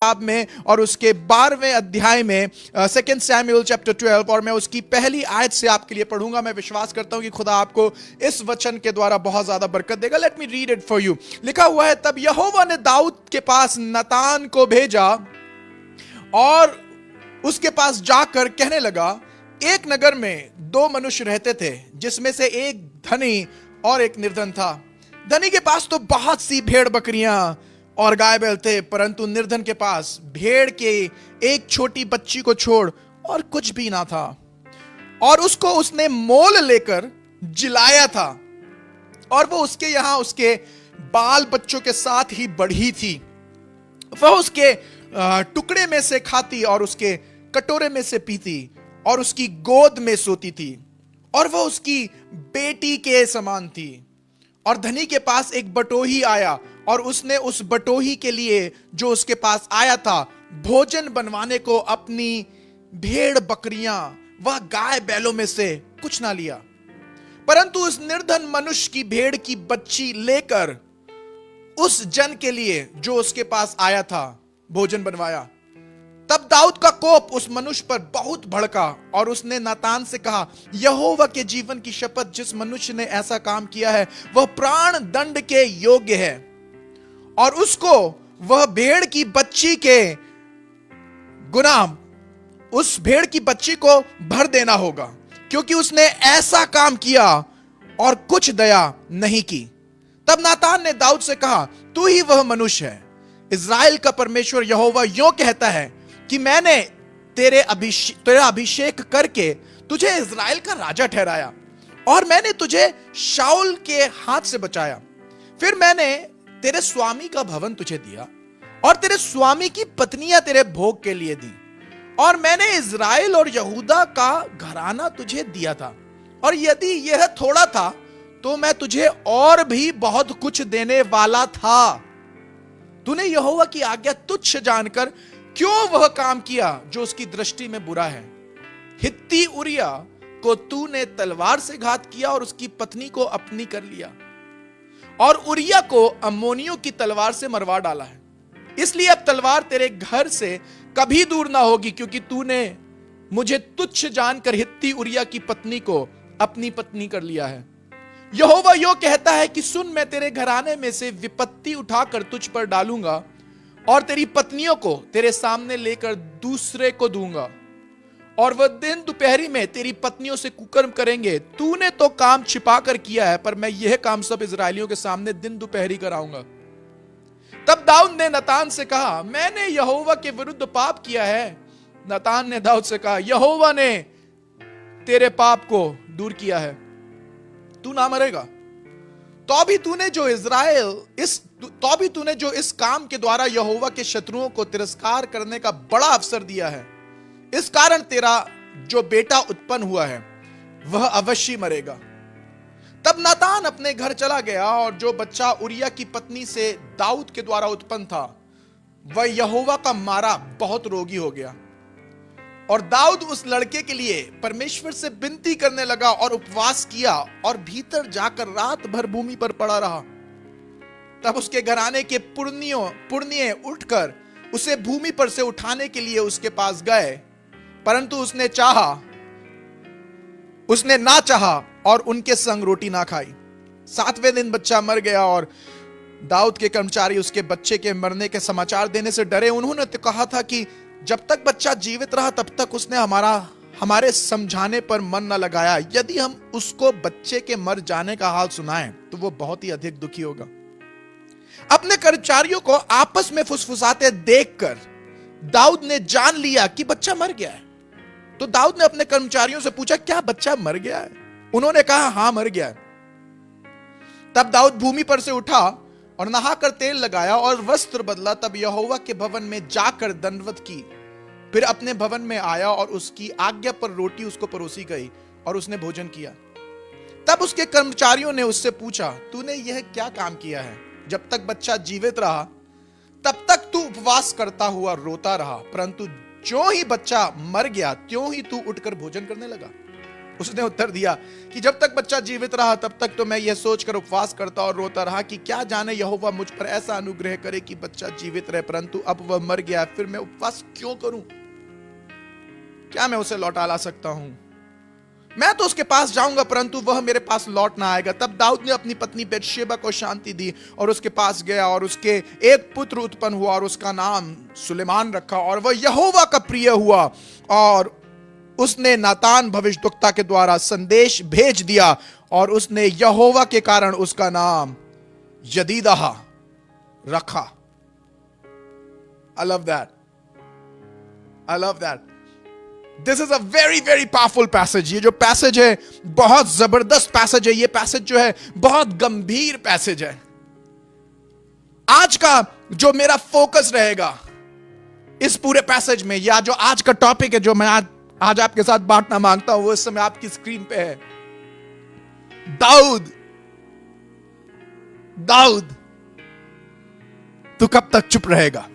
किताब में और उसके 12वें अध्याय में 2 सैमुएल चैप्टर 12, और मैं उसकी पहली आयत से आपके लिए पढ़ूंगा। मैं विश्वास करता हूं कि खुदा आपको इस वचन के द्वारा बहुत ज्यादा बरकत देगा। Let me read it for you. लिखा हुआ है, तब यहोवा ने दाऊद के पास नतान को भेजा और उसके पास जाकर कहने लगा, एक नगर में दो मनुष्य रहते थे, जिसमें से एक धनी और एक निर्धन था। धनी के पास तो बहुत सी भेड़ बकरियां और गाय बैल थे, परंतु निर्धन के पास भेड़ के एक छोटी बच्ची को छोड़ और कुछ भी ना था, और उसको उसने मोल लेकर जिलाया था, और वो उसके यहां उसके बाल बच्चों के साथ ही बढ़ी थी। वह उसके टुकड़े में से खाती और उसके कटोरे में से पीती और उसकी गोद में सोती थी, और वह उसकी बेटी के समान थी। और धनी के पास एक बटोही आया, और उसने उस बटोही के लिए जो उसके पास आया था भोजन बनवाने को अपनी भेड़ बकरियां वह गाय बैलों में से कुछ ना लिया, परंतु उस निर्धन मनुष्य की भेड़ की बच्ची लेकर उस जन के लिए जो उसके पास आया था भोजन बनवाया। तब दाऊद का कोप उस मनुष्य पर बहुत भड़का, और उसने नातान से कहा, यहोवा के जीवन की शपथ, जिस मनुष्य ने ऐसा काम किया है वह प्राण दंड के योग्य है, और उसको वह भेड़ की बच्ची के गुनाह उस भेड़ की बच्ची को भर देना होगा, क्योंकि उसने ऐसा काम किया और कुछ दया नहीं की। तब नातान ने दाऊद से कहा, तू ही वह मनुष्य है। इस्राएल का परमेश्वर यहोवा यूं कहता है कि मैंने तेरा अभिषेक करके तुझे इस्राएल का राजा ठहराया, और मैंने तुझे शाऊल के हाथ से बचाया। फिर मैंने तेरे स्वामी का भवन तुझे दिया, और तेरे स्वामी की पत्नियां तेरे भोग के लिए दी, और मैंने इस्राएल और यहूदा का घराना तुझे दिया था, और यदि यह थोड़ा था तो मैं तुझे और भी बहुत कुछ देने वाला था। तूने यहोवा की आज्ञा तुच्छ जानकर क्यों वह काम किया जो उसकी दृष्टि में बुरा है? हित्ती उरिया को तूने तलवार से घात किया और उसकी पत्नी को अपनी कर लिया, और उरिया को अम्मोनियों की तलवार से मरवा डाला है। इसलिए अब तलवार तेरे घर से कभी दूर ना होगी, क्योंकि तूने मुझे तुच्छ जानकर हित्ती उरिया की पत्नी को अपनी पत्नी कर लिया है। यहोवा यो कहता है कि सुन, मैं तेरे घराने में से विपत्ति उठाकर तुझ पर डालूंगा, और तेरी पत्नियों को तेरे सामने लेकर दूसरे को दूंगा, और वह दिन दोपहरी में तेरी पत्नियों से कुकर्म करेंगे। तूने तो काम छिपा कर किया है, पर मैं यह काम सब इस्राएलियों के सामने दिन दोपहरी कराऊंगा। तब दाऊद ने नतान से कहा, मैंने यहोवा के विरुद्ध पाप किया है। नतान ने दाऊद से कहा, यहोवा ने तेरे पाप को दूर किया है, तू ना मरेगा। तो भी तूने जो इस काम के द्वारा यहोवा के शत्रुओं को तिरस्कार करने का बड़ा अवसर दिया है, इस कारण तेरा जो बेटा उत्पन्न हुआ है वह अवश्य मरेगा। तब नातान अपने घर चला गया, और जो बच्चा उरिया की पत्नी से दाऊद के द्वारा उत्पन्न था वह यहोवा का मारा बहुत रोगी हो गया। और दाऊद उस लड़के के लिए परमेश्वर से विनती करने लगा और उपवास किया, और भीतर जाकर रात भर भूमि पर पड़ा रहा। तब उसके घराने के पुरनिये उठकर उसे भूमि पर से उठाने के लिए उसके पास गए, परंतु उसने ना चाहा और उनके संग रोटी ना खाई। 7वें दिन बच्चा मर गया, और दाऊद के कर्मचारी उसके बच्चे के मरने के समाचार देने से डरे। उन्होंने तो कहा था कि जब तक बच्चा जीवित रहा तब तक उसने हमारे समझाने पर मन न लगाया। यदि हम उसको बच्चे के मर जाने का हाल सुनाएं तो वो बहुत ही अधिक दुखी होगा। अपने कर्मचारियों को आपस में फुसफुसाते देखकर दाऊद ने जान लिया कि बच्चा मर गया है। तो दाऊद ने अपने कर्मचारियों से पूछा, क्या बच्चा मर गया है? उन्होंने कहा, हां, मर गया है। तब दाऊद भूमि पर से उठा और नहाकर तेल लगाया और वस्त्र बदला। तब यहोवा के भवन में जाकर दंडवत की, फिर अपने भवन में आया, और उसकी आज्ञा पर रोटी उसको परोसी गई, और उसने भोजन किया। तब उसके कर्मचारियों ने उससे पूछा, तूने यह क्या काम किया है? जब तक बच्चा जीवित रहा तब तक तू उपवास करता हुआ रोता रहा, परंतु जो ही बच्चा मर गया त्यों ही तू उठकर भोजन करने लगा। उसने उत्तर दिया कि जब तक बच्चा जीवित रहा तब तक तो मैं यह सोचकर उपवास करता और रोता रहा कि क्या जाने यहोवा मुझ पर ऐसा अनुग्रह करे कि बच्चा जीवित रहे, परंतु अब वह मर गया, फिर मैं उपवास क्यों करूं? क्या मैं उसे लौटा ला सकता हूं? मैं तो उसके पास जाऊंगा परंतु वह मेरे पास लौट ना आएगा। तब दाऊद ने अपनी पत्नी बेतशेबा को शांति दी और उसके पास गया और उसके एक पुत्र उत्पन्न हुआ और उसका नाम सुलेमान रखा और वह यहोवा का प्रिय हुआ। और उसने नातान भविष्यद्वक्ता के द्वारा संदेश भेज दिया और उसने यहोवा के कारण उसका नाम यदीदाह रखा। I love that. I love that. This is a very very powerful passage. ये जो पैसेज है बहुत जबरदस्त पैसेज है। ये पैसेज जो है बहुत गंभीर पैसेज है। आज का जो मेरा फोकस रहेगा इस पूरे पैसेज में, या जो आज का टॉपिक है जो मैं आज आपके साथ बांटना मांगता हूं, वो इस समय आपकी स्क्रीन पे है। दाऊद तू कब तक चुप रहेगा?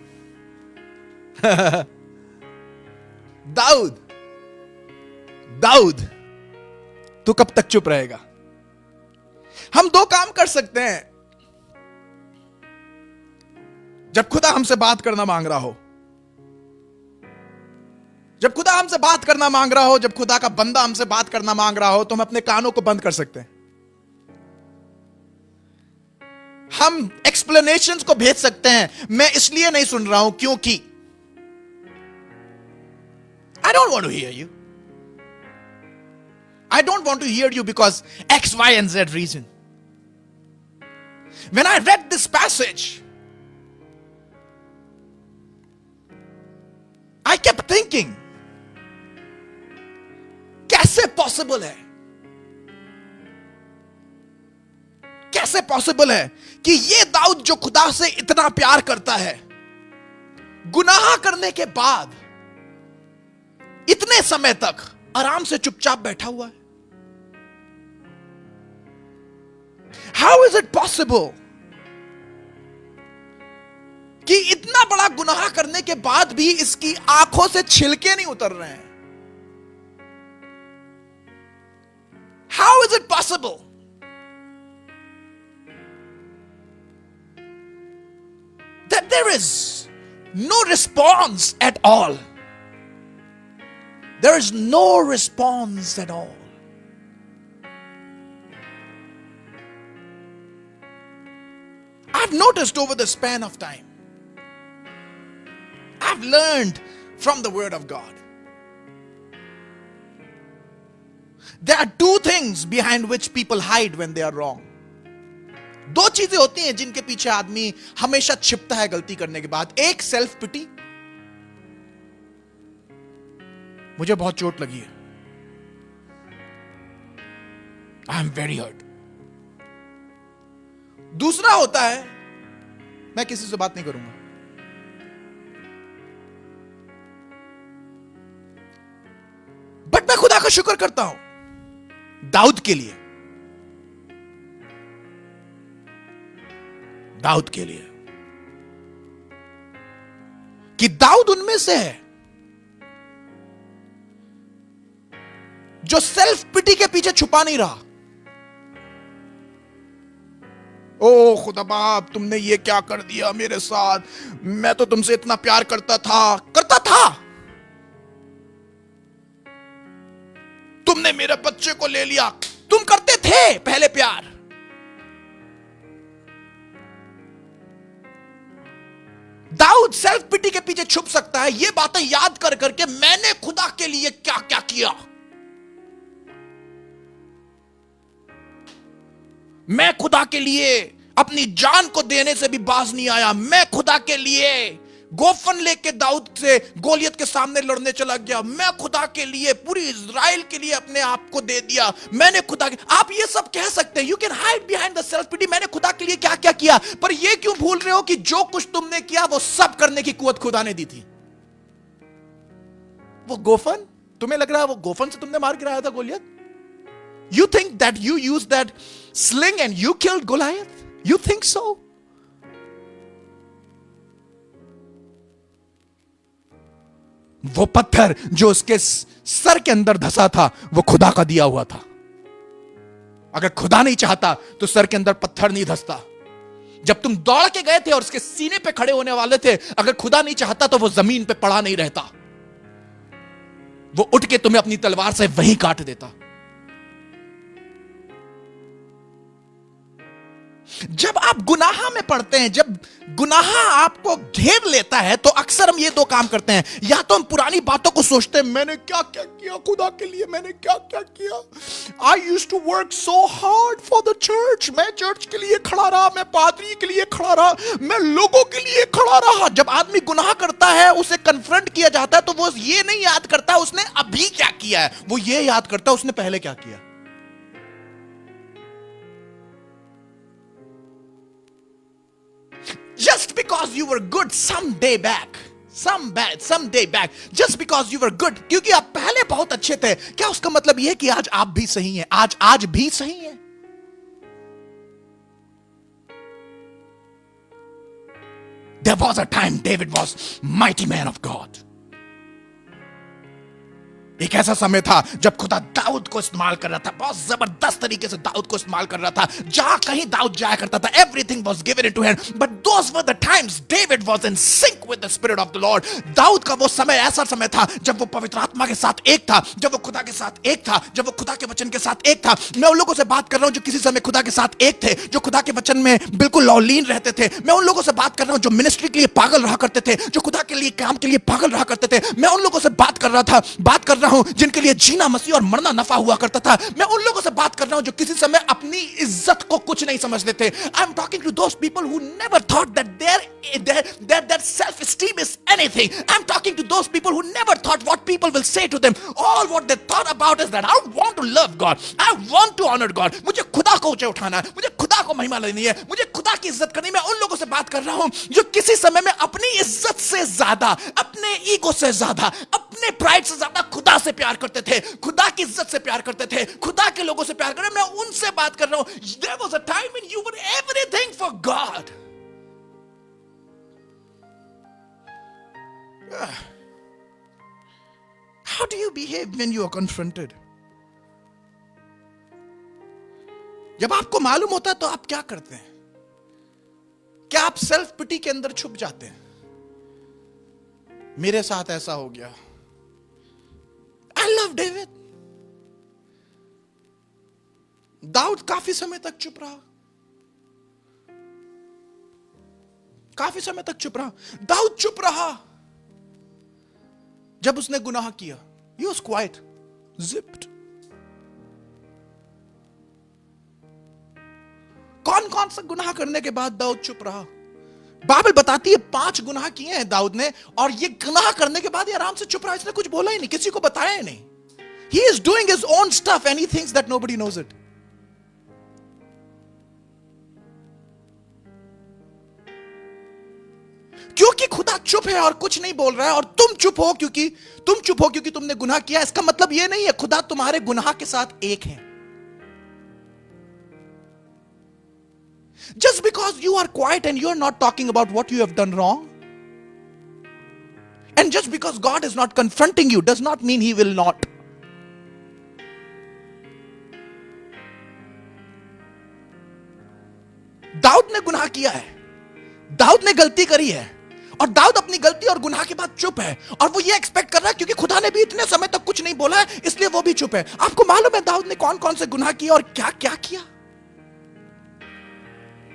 दाऊद तू कब तक चुप रहेगा? हम दो काम कर सकते हैं जब खुदा हमसे बात करना मांग रहा हो। जब खुदा हमसे बात करना मांग रहा हो, जब खुदा का बंदा हमसे बात करना मांग रहा हो, तो हम अपने कानों को बंद कर सकते हैं। हम एक्सप्लेनेशंस को भेज सकते हैं, मैं इसलिए नहीं सुन रहा हूं क्योंकि I don't want to hear you. I don't want to hear you because X, Y, and Z reason. When I read this passage, I kept thinking, कैसे पॉसिबल है? कैसे पॉसिबल है कि ये दाऊद जो खुदा से इतना प्यार करता है, गुनाह करने के बाद इतने समय तक आराम से चुपचाप बैठा हुआ है? हाउ इज इट पॉसिबल कि इतना बड़ा गुनाह करने के बाद भी इसकी आंखों से छिलके नहीं उतर रहे हैं? How is it possible? That there is no response at all. There is no response at all. I've noticed over the span of time, I've learned from the Word of God. There are two things behind which people hide when they are wrong. दो चीजें होती हैं जिनके पीछे आदमी हमेशा छिपता है गलती करने के बाद। एक सेल्फ पिटी, मुझे बहुत चोट लगी है, आई एम वेरी हर्ट। दूसरा होता है मैं किसी से बात नहीं करूंगा। बट मैं खुदा का शुक्र करता हूं दाऊद के लिए, कि दाऊद उनमें से है जो सेल्फ पिटी के पीछे छुपा नहीं रहा। ओ खुदा बाप, तुमने ये क्या कर दिया मेरे साथ, मैं तो तुमसे इतना प्यार करता था, तुमने मेरे बच्चे को ले लिया, तुम करते थे पहले प्यार। दाऊद सेल्फ पिटी के पीछे छुप सकता है ये बातें याद कर करके, मैंने खुदा के लिए क्या क्या किया, मैं खुदा के लिए अपनी जान को देने से भी बाज नहीं आया, मैं खुदा के लिए गोफन लेके दाऊद से गोलियत के सामने लड़ने चला गया, मैं खुदा के लिए पूरी इज़राइल के लिए अपने आप को दे दिया, मैंने खुदा के। आप ये सब कह सकते हैं, you can hide behind the self pity, मैंने खुदा के लिए क्या क्या किया, पर ये क्यों भूल रहे हो कि जो कुछ तुमने किया वो सब करने की कुवत खुदा ने दी थी। वो गोफन, तुम्हें लग रहा है वो गोफन से तुमने मार गिराया था Goliath? You think that you used that sling and you killed Goliath? You think so? वो पत्थर जो उसके सर के अंदर धंसा था वो खुदा का दिया हुआ था। अगर खुदा नहीं चाहता तो सर के अंदर पत्थर नहीं धंसता। जब तुम दौड़ के गए थे और उसके सीने पे खड़े होने वाले थे, अगर खुदा नहीं चाहता तो वो जमीन पे पड़ा नहीं रहता, वो उठ के तुम्हें अपनी तलवार से वहीं काट देता। जब आप गुनाह में पड़ते हैं, जब गुनाह आपको घेर लेता है, तो अक्सर हम ये दो काम करते हैं। या तो हम पुरानी बातों को सोचते हैं, मैंने क्या क्या किया खुदा के लिए, मैंने क्या क्या किया। I used to work so hard for the church, मैं चर्च के लिए खड़ा रहा, मैं पादरी के लिए खड़ा रहा, मैं लोगों के लिए खड़ा रहा। जब आदमी गुनाह करता है, उसे कन्फ्रंट किया जाता है, तो वो ये नहीं याद करता उसने अभी क्या किया है, वो ये याद करता उसने पहले क्या किया। Just because you were good some day back, some day back, just because you were good, क्योंकि आप पहले बहुत अच्छे थे, क्या उसका मतलब यह है कि आज आप भी सही हैं, आज भी सही हैं? There was a time David was mighty man of God. एक ऐसा समय था जब खुदा दाऊद को इस्तेमाल कर रहा था, बहुत जबरदस्त तरीके से दाऊद को इस्तेमाल कर रहा था। जहां कहीं दाऊद जाया करता था, everything was given into hand, but those were the times David was in sync with the spirit of the Lord. Daud का वो समय ऐसा समय था जब वो पवित्र आत्मा के साथ एक था, जब वो खुदा के साथ एक था, जब वो खुदा के वचन के साथ एक था। मैं उन लोगों से बात कर रहा हूं जो किसी समय खुदा के साथ एक थे, जो खुदा के वचन में बिल्कुल लौलीन रहते थे। मैं उन लोगों से बात कर रहा हूं जो मिनिस्ट्री के लिए पागल रहा करते थे, जो खुदा के लिए काम के लिए पागल रहा करते थे। मैं उन लोगों से बात कर रहा हूं जिनके लिए जीना मसीह और मरना नफा हुआ करता था। मैं उन लोगों से बात कर रहा हूं जो किसी समय अपनी इज्जत को कुछ नहीं समझते थे। I am talking to those people who never thought that self esteem is anything. I am talking to those people who never thought what people will say to them. All what they thought about is that I want to love God, I want to honour God. मुझे खुदा को ऊंचे उठाना है, मुझे खुदा को महिमा लेनी है, मुझे खुदा की इज्जत करनी है। मैं उन लोगों से बात कर रहा हूं जो किसी समय में अपनी इज्जत से ज्यादा, अपने ईगो से ज्यादा, अपने प्राइड से ज्यादा खुदा से प्यार करते थे, खुदा की इज्जत से प्यार करते थे, खुदा के लोगों से प्यार कर रहे। मैं उनसे बात कर रहा हूं। There was a time when you were everything for God. How do you behave when you are confronted? जब आपको मालूम होता है तो आप क्या करते हैं? क्या आप सेल्फ पिटी के अंदर छुप जाते हैं? मेरे साथ ऐसा हो गया। I love David. दाऊद काफी समय तक चुप रहा, काफी समय तक चुप रहा। दाऊद चुप रहा जब उसने गुनाह किया। He was quiet, zipped. कौन कौन सा गुनाह करने के बाद दाऊद चुप रहा? बाइबल बताती है 5 गुनाह किए हैं दाऊद ने, और ये गुनाह करने के बाद ये आराम से चुप रहा। इसने कुछ बोला ही नहीं, किसी को बताया ही नहीं। He is doing his own stuff and he thinks that nobody knows it. क्योंकि खुदा चुप है और कुछ नहीं बोल रहा है, और तुम चुप हो क्योंकि तुमने गुनाह किया। इसका मतलब यह नहीं है खुदा तुम्हारे गुनाह के साथ एक है। Just because you are quiet and you are not talking about what you have done wrong, and just because God is not confronting you does not mean he will not. Dawood ने गुनाह किया है, दाऊद ने गलती करी है, और दाऊद अपनी गलती और गुनाह के बाद चुप है, और वो ये एक्सपेक्ट कर रहा है क्योंकि खुदा ने भी इतने समय तक कुछ नहीं बोला है, इसलिए वो भी चुप है। आपको मालूम है दाऊद ने कौन कौन से गुनाह किए और क्या क्या किया?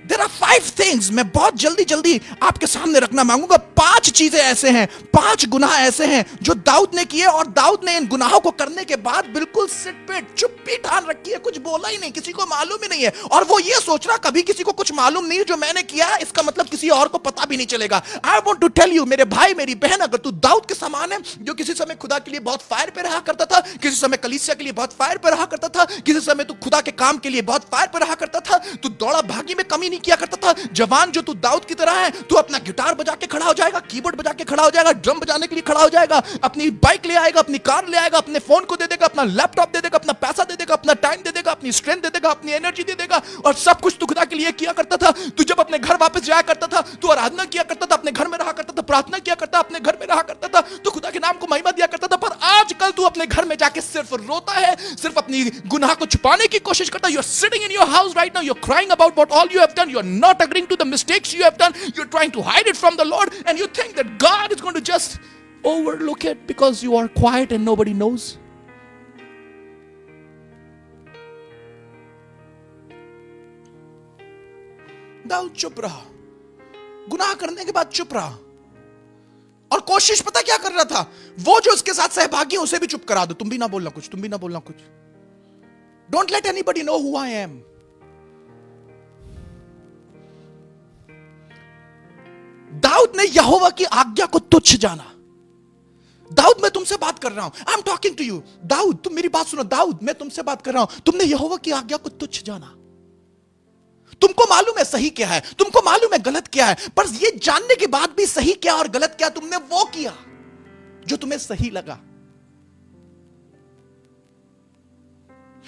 There are 5 things मैं बहुत जल्दी आपके सामने रखना मांगूंगा। 5 चीजें ऐसे हैं, 5 गुनाह ऐसे हैं जो दाऊद ने किए, और दाऊद ने इन गुनाहों को करने के बाद बिल्कुल सिट पे चुप्पी ठान रखी है, कुछ बोला ही नहीं, किसी को मालूम ही नहीं है। और वो ये सोच रहा कभी किसी को कुछ मालूम नहीं है जो मैंने किया है, इसका मतलब किसी और को पता भी नहीं चलेगा। I want to tell you मेरे भाई मेरी बहन, अगर तू दाऊद के समान है जो किसी समय खुदा के लिए बहुत फायर पे रहा करता था, किसी समय कलीसिया के लिए बहुत फायर पे रहा करता था, किसी समय तू खुदा के काम के लिए बहुत फायर पे रहा करता था, तू दौड़ा भागी में कमी नहीं किया करता था, जवान जो तू दाऊद की तरह है, तू अपना गिटार बजा के खड़ा हो जाएगा, कीबोर्ड बजा के खड़ा हो जाएगा, ड्रम बजाने के लिए खड़ा हो जाएगा, अपनी बाइक ले आएगा, अपनी कार ले आएगा, अपने फोन को दे देगा, अपना लैपटॉप दे देगा, अपना पैसा दे देगा, अपना टाइम दे देगा, अपनी स्ट्रेंथ दे देगा, अपनी एनर्जी दे देगा, और सब कुछ तू खुदा के लिए किया करता था। तू जब अपने घर वापस जाया करता था, तू आराधना किया करता था, अपने घर में रहा करता था, प्रार्थना किया करता, अपने घर में रहा करता था, तो खुदा के नाम को महिमा दिया करता था। पर आजकल तू अपने घर में जाके सिर्फ रोता है, सिर्फ अपनी गुनाह को छुपाने की कोशिश करता है। You are sitting in your house right now, you are crying about what all you have done, you are not agreeing to the mistakes you have done, you are trying to hide it from the Lord, and you think that God is going to just overlook it because you are quiet and nobody knows. Daud चुप रहा, गुनाह करने के बाद चुप रहा, और कोशिश पता क्या कर रहा था, वो जो उसके साथ सहभागी है उसे भी चुप करा दो, तुम भी ना बोलना कुछ, तुम भी ना बोलना कुछ, don't let anybody know who I am. Daud ने यहोवा की आज्ञा को तुच्छ जाना। दाऊद मैं तुमसे बात कर रहा हूं, I am talking to you. Daud तुम मेरी बात सुनो, दाऊद मैं तुमसे बात कर रहा हूं, तुमने यहोवा की आज्ञा को तुच्छ जाना। तुमको मालूम है सही क्या है, तुमको मालूम है गलत क्या है, पर यह जानने के बाद भी सही क्या और गलत क्या, तुमने वो किया जो तुम्हें सही लगा।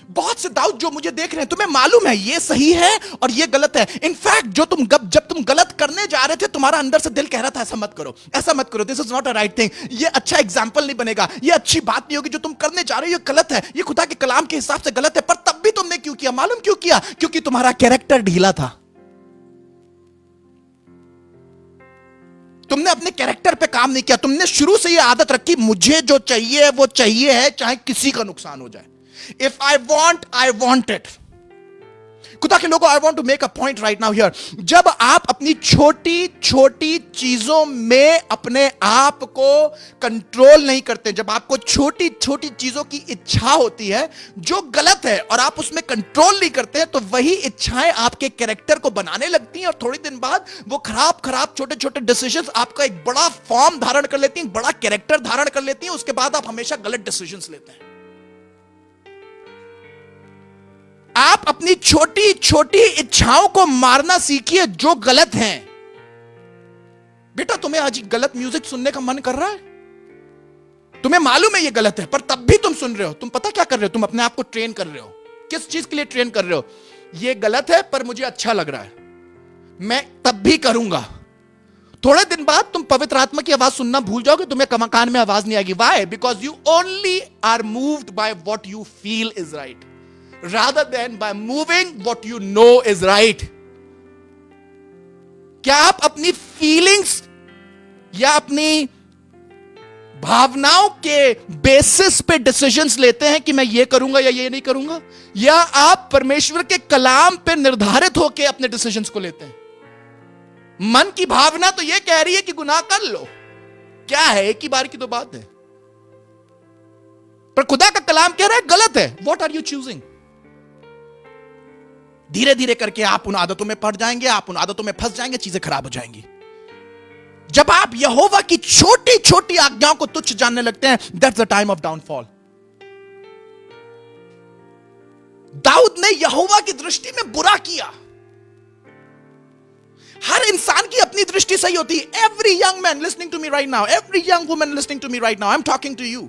बहुत से दाऊद जो मुझे देख रहे हैं, तुम्हें मालूम है ये सही है और ये गलत है। इनफैक्ट जब तुम गलत करने जा रहे थे, तुम्हारा अंदर से दिल कह रहा था ऐसा मत करो, ऐसा मत करो, this is not a right thing, ये अच्छा एग्जाम्पल नहीं बनेगा, ये अच्छी बात नहीं होगी, जो तुम करने जा रहे हो ये गलत है, ये खुदा के कलाम के हिसाब से गलत है। पर तब भी तुमने क्यों किया, मालूम क्यों किया? क्योंकि तुम्हारा कैरेक्टर ढीला था। तुमने अपने कैरेक्टर पे काम नहीं किया, तुमने शुरू से ये आदत रखी, मुझे जो चाहिए वो चाहिए है, चाहे किसी का नुकसान हो जाए। If I want it. खुदा के लोगों, I want to make a point right now here. जब आप अपनी छोटी छोटी चीजों में अपने आप को कंट्रोल नहीं करते, जब आपको छोटी छोटी चीजों की इच्छा होती है जो गलत है और आप उसमें कंट्रोल नहीं करते हैं, तो वही इच्छाएं आपके कैरेक्टर को बनाने लगती हैं, और थोड़ी दिन बाद वो खराब खराब छोटे छोटे डिसीजंस आपका एक बड़ा फॉर्म धारण कर लेती हैं, बड़ा कैरेक्टर धारण कर लेती हैं। उसके बाद आप हमेशा गलत डिसीजंस लेते हैं। आप अपनी छोटी छोटी इच्छाओं को मारना सीखिए जो गलत हैं। बेटा तुम्हें आज गलत म्यूजिक सुनने का मन कर रहा है, तुम्हें मालूम है ये गलत है, पर तब भी तुम सुन रहे हो। तुम पता क्या कर रहे हो? तुम अपने आप को ट्रेन कर रहे हो। किस चीज के लिए ट्रेन कर रहे हो? ये गलत है पर मुझे अच्छा लग रहा है, मैं तब भी करूंगा। थोड़े दिन बाद तुम पवित्र आत्मा की आवाज सुनना भूल जाओगे, तुम्हें कान में आवाज नहीं आएगी। Why? Because you only are moved by what you feel is right, rather than by moving what you know is right. क्या आप अपनी फीलिंग्स या अपनी भावनाओं के बेसिस पे डिसीजंस लेते हैं कि मैं ये करूंगा या ये नहीं करूंगा, या आप परमेश्वर के कलाम पे निर्धारित होकर अपने डिसीजंस को लेते हैं? मन की भावना तो ये कह रही है कि गुनाह कर लो, क्या है, एक ही बार की तो बात है, पर खुदा का कलाम कह रहा है गलत है। What are you choosing? धीरे धीरे करके आप उन आदतों में पड़ जाएंगे, आप उन आदतों में फंस जाएंगे, चीजें खराब हो जाएंगी। जब आप यहोवा की छोटी छोटी आज्ञाओं को तुच्छ जानने लगते हैं, that's the time of downfall. Daud ने यहोवा की दृष्टि में बुरा किया। हर इंसान की अपनी दृष्टि सही होती है। Every young man listening to me right now, every young woman listening to me right now, I am talking to you.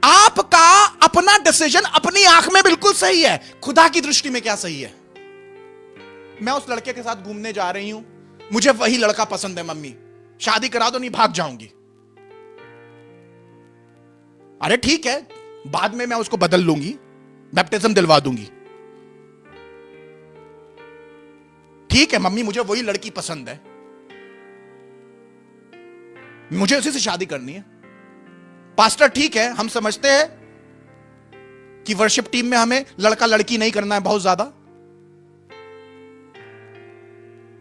आपका अपना डिसीजन अपनी आंख में बिल्कुल सही है, खुदा की दृष्टि में क्या सही है? मैं उस लड़के के साथ घूमने जा रही हूं, मुझे वही लड़का पसंद है, मम्मी शादी करा दो नहीं भाग जाऊंगी। अरे ठीक है, बाद में मैं उसको बदल लूंगी, बैप्टिज्म दिलवा दूंगी। ठीक है मम्मी, मुझे वही लड़की पसंद है, मुझे उसी से शादी करनी है। पास्टर ठीक है, हम समझते हैं कि वर्शिप टीम में हमें लड़का लड़की नहीं करना है बहुत ज्यादा,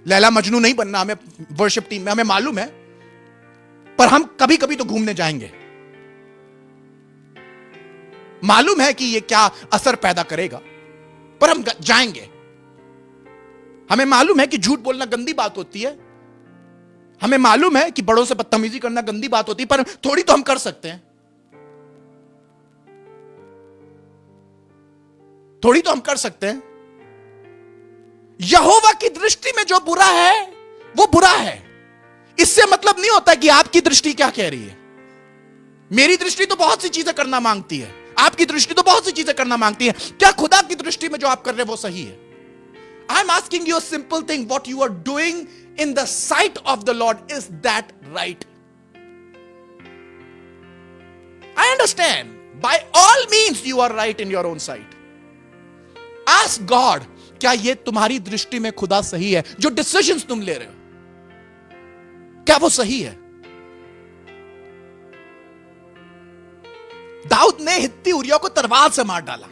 लैला मजनू नहीं बनना हमें वर्शिप टीम में, हमें मालूम है, पर हम कभी कभी तो घूमने जाएंगे। मालूम है कि ये क्या असर पैदा करेगा, पर हम जाएंगे। हमें मालूम है कि झूठ बोलना गंदी बात होती है, हमें मालूम है कि बड़ों से बदतमीजी करना गंदी बात होती है, पर थोड़ी तो हम कर सकते हैं, थोड़ी तो हम कर सकते हैं। यहोवा की दृष्टि में जो बुरा है वो बुरा है। इससे मतलब नहीं होता कि आपकी दृष्टि क्या कह रही है। मेरी दृष्टि तो बहुत सी चीजें करना मांगती है, आपकी दृष्टि तो बहुत सी चीजें करना मांगती है। क्या खुदा की दृष्टि में जो आप कर रहे हैं वो सही है? I am asking you a simple thing, what you are doing in the sight of the Lord, is that right? I understand, by all means you are right in your own sight. Ask God, क्या ये तुम्हारी दृष्टि में खुदा सही है? जो decisions तुम ले रहे हो, क्या वो सही है? दाऊद ने हित्ती उरिया को तलवार से मार डाला।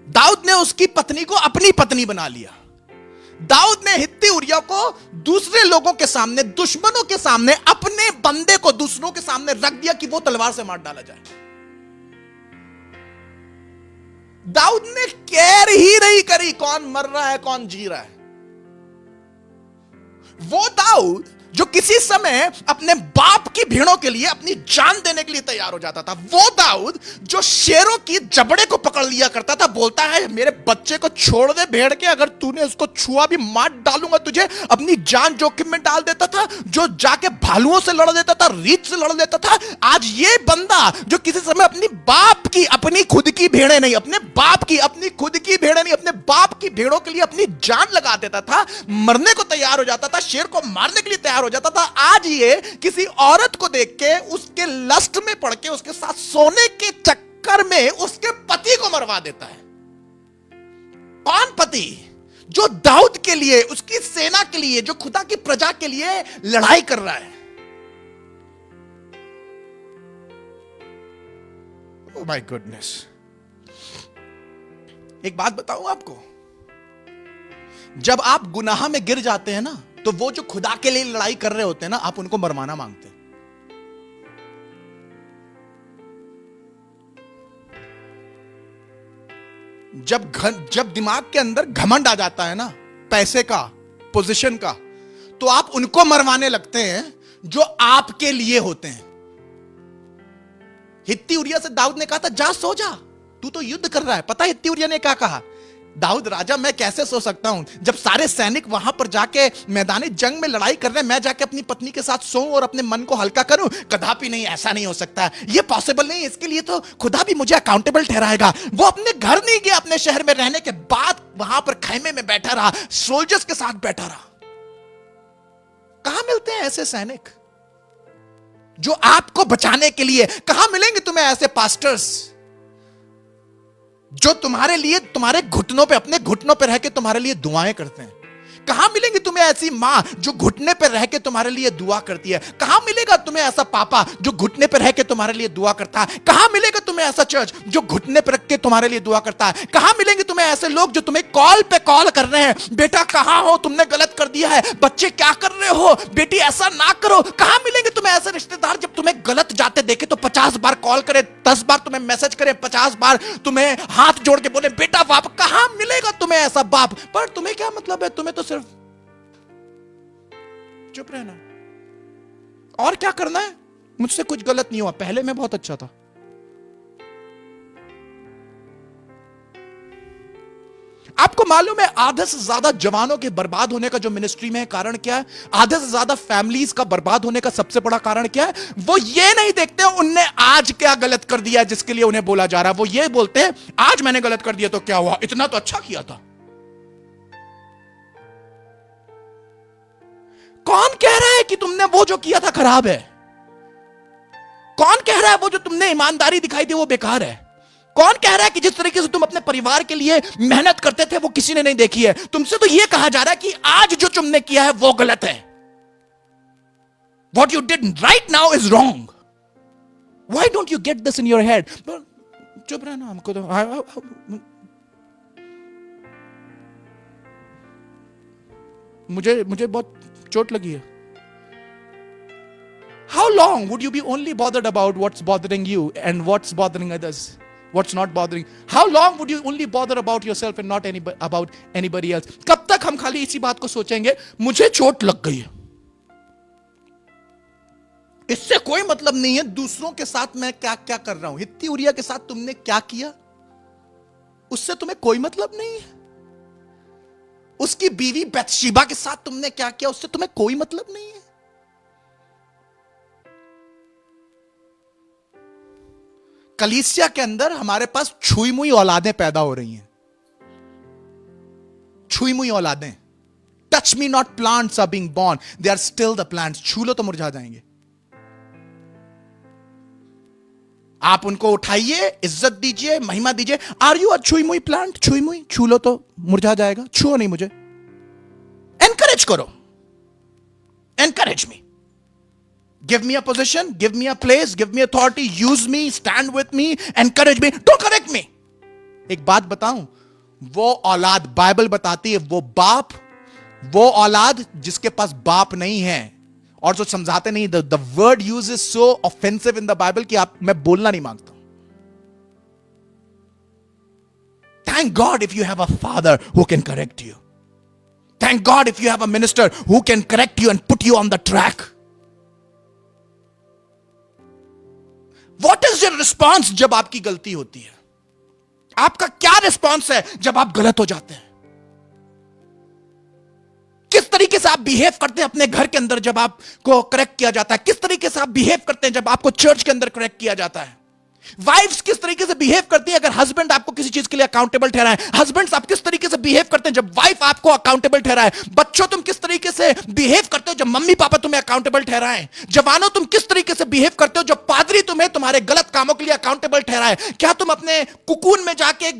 दाऊद ने उसकी पत्नी को अपनी पत्नी बना लिया। दाऊद ने हित्ती उरिया को दूसरे लोगों के सामने, दुश्मनों के सामने, अपने बंदे को दूसरों के सामने रख दिया कि वो तलवार से मार डाला जाए। दाऊद ने केयर ही नहीं करी कौन मर रहा है कौन जी रहा है। वो दाऊद जो किसी समय अपने बाप की भीड़ों के लिए अपनी जान देने के लिए तैयार हो जाता था, वो दाऊद जो शेरों की जबड़े को पकड़ लिया करता था, बोलता है मेरे बच्चे को छोड़ दे भेड़ के, अगर तूने उसको छुआ भी मार डालूंगा तुझे, अपनी जान जोखिम में डाल देता था, जो जाके भालुओं से लड़ देता था, रीछ से लड़ देता था। आज ये बंदा जो किसी समय अपनी बाप की, अपनी खुद की भेड़ें नहीं, अपने बाप की, अपनी खुद की भेड़ें नहीं, अपने बाप की भेड़ों के लिए अपनी जान लगा देता था, मरने को तैयार हो जाता था, शेर को मारने के लिए तैयार हो जाता था, आज ये किसी औरत को देख के उसके लस्ट में पड़ के उसके साथ सोने के चक्कर में उसके पति को मरवा देता है। कौन पति? जो दाऊद के लिए, उसकी सेना के लिए, जो खुदा की प्रजा के लिए लड़ाई कर रहा है। Oh my goodness. एक बात बताऊं आपको, जब आप गुनाह में गिर जाते हैं ना, तो वो जो खुदा के लिए लड़ाई कर रहे होते हैं ना, आप उनको मरवाना मांगते हैं। जब दिमाग के अंदर घमंड आ जाता है ना, पैसे का, पोजीशन का, तो आप उनको मरवाने लगते हैं जो आपके लिए होते हैं। हित्ती उरिया से दाऊद ने कहा था जा सो जा, तू तो युद्ध कर रहा है। पता है हित्ती उरिया ने क्या कहा? दाऊद राजा, मैं कैसे सो सकता हूं जब सारे सैनिक वहां पर जाके मैदानी जंग में लड़ाई कर रहे हैं, मैं जाके अपनी पत्नी के साथ सोऊं और अपने मन को हल्का करूं? कदापि नहीं, ऐसा नहीं हो सकता, ये पॉसिबल नहीं। इसके लिए तो खुदा भी मुझे अकाउंटेबल ठहराएगा। वो अपने घर नहीं गया, अपने शहर में रहने के बाद वहां पर खैमे में बैठा रहा, सोल्जर्स के साथ बैठा रहा। कहां मिलते हैं ऐसे सैनिक जो आपको बचाने के लिए? कहां मिलेंगे तुम्हें ऐसे पास्टर्स जो तुम्हारे लिए, तुम्हारे घुटनों पे, अपने घुटनों पे रह के तुम्हारे लिए दुआएं करते हैं? कहां मिलेंगी तुम्हें ऐसी मां जो घुटने पे रह के तुम्हारे लिए दुआ करती है? कहां मिलेगा तुम्हें ऐसा पापा जो घुटने पे रह के तुम्हारे लिए दुआ करता है? कहां मिलेगा तुम्हें ऐसा चर्च जो घुटने पे रख के तुम्हारे लिए दुआ करता है? कहां मिलेंगे तुम्हें ऐसे लोग जो तुम्हें कॉल पे कॉल कर रहे हैं, बेटा कहां हो, तुमने गलत कर दिया है, बच्चे क्या कर रहे हो, बेटी ऐसा ना करो? कहां मिलेंगे तुम्हें ऐसे रिश्तेदार जब तुम्हें गलत जाते देखे तो 50 बार कॉल करे, 10 बार तुम्हें मैसेज करे, 50 बार तुम्हें हाथ जोड़ के बोले बेटा बाप? कहां मिलेगा तुम्हें ऐसा बाप? पर तुम्हें क्या मतलब है? तुम्हें तो सिर्फ चुप रहना और क्या करना है। मुझसे कुछ गलत नहीं हुआ, पहले मैं बहुत अच्छा था। आपको मालूम है आधे से ज्यादा जवानों के बर्बाद होने का जो मिनिस्ट्री में है कारण क्या है? आधे से ज्यादा फैमिलीज का बर्बाद होने का सबसे बड़ा कारण क्या है? वो ये नहीं देखते उनने आज क्या गलत कर दिया जिसके लिए उन्हें बोला जा रहा है। वो ये बोलते हैं आज मैंने गलत कर दिया तो क्या हुआ, इतना तो अच्छा किया था। कौन कह रहा है कि तुमने वो जो किया था खराब है? कौन कह रहा है वो जो तुमने ईमानदारी दिखाई दी वो बेकार है? कौन कह रहा है कि जिस तरीके से तुम अपने परिवार के लिए मेहनत करते थे वो किसी ने नहीं देखी है? तुमसे तो यह कहा जा रहा है कि आज जो तुमने किया है वो गलत है। What you did right now is wrong. Why don't you get this in your head? चुप रहना, हमको तो मुझे बहुत चोट लगी है। How long would you be only bothered about what's bothering you and what's bothering others? What's not bothering? How long would you only bother about yourself and not about anybody else? कब तक हम खाली इसी बात को सोचेंगे मुझे चोट लग गई है, इससे कोई मतलब नहीं है दूसरों के साथ मैं क्या क्या कर रहा हूं। हित्ती उरिया के साथ तुमने क्या किया उससे तुम्हें कोई मतलब नहीं है। उसकी बीवी बैतशेबा के साथ तुमने क्या किया, उससे तुम्हें कोई मतलब नहीं है। कलीसिया के अंदर हमारे पास छुई मुई औलादें पैदा हो रही हैं, छुई मुई औलादें। Touch me not plants are being born, they are still the plants. छू लो तो मुरझा जाएंगे। आप उनको उठाइए, इज्जत दीजिए, महिमा दीजिए। आर यू अ छुई मुई प्लांट? छुई मुई, छू लो तो मुरझा जाएगा। छुओ नहीं मुझे, एनकरेज करो, encourage me, give me a position, give me a place, give me authority, use me, stand with me, encourage me, don't correct मी। एक बात बताऊं, वो औलाद, बाइबल बताती है, वो बाप, वो औलाद जिसके पास बाप नहीं है और जो समझाते नहीं, the word use is so offensive in the Bible कि मैं बोलना नहीं मांगता। Thank God if you have a father who can correct you. Thank God if you have a minister who can correct you and put you on the track. What is your response जब आपकी गलती होती है? आपका क्या response है जब आप गलत हो जाते हैं? किस तरीके से आप बिहेव करते हैं अपने घर के अंदर जब आपको करेक्ट किया जाता है? किस तरीके से आप बिहेव करते हैं जब आपको चर्च के अंदर करेक्ट किया जाता है? वाइफ्स किस तरीके से बिहेव करती है अगर हस्बैंड आपको किसी चीज के लिए अकाउंटेबल ठहराए? हस्बैंड्स आप किस तरीके से बिहेव करते हैं जब वाइफ आपको अकाउंटेबल ठहराए? बच्चों तुम किस तरीके से बिहेव करते हो जब मम्मी पापा तुम्हें अकाउंटेबल ठहराए? जवानों तुम किस तरीके से बिहेव करते हो जब पादरी तुम्हें तुम्हारे गलत कामों के लिए अकाउंटेबल ठहराए? क्या तुम अपने कुकून में जाके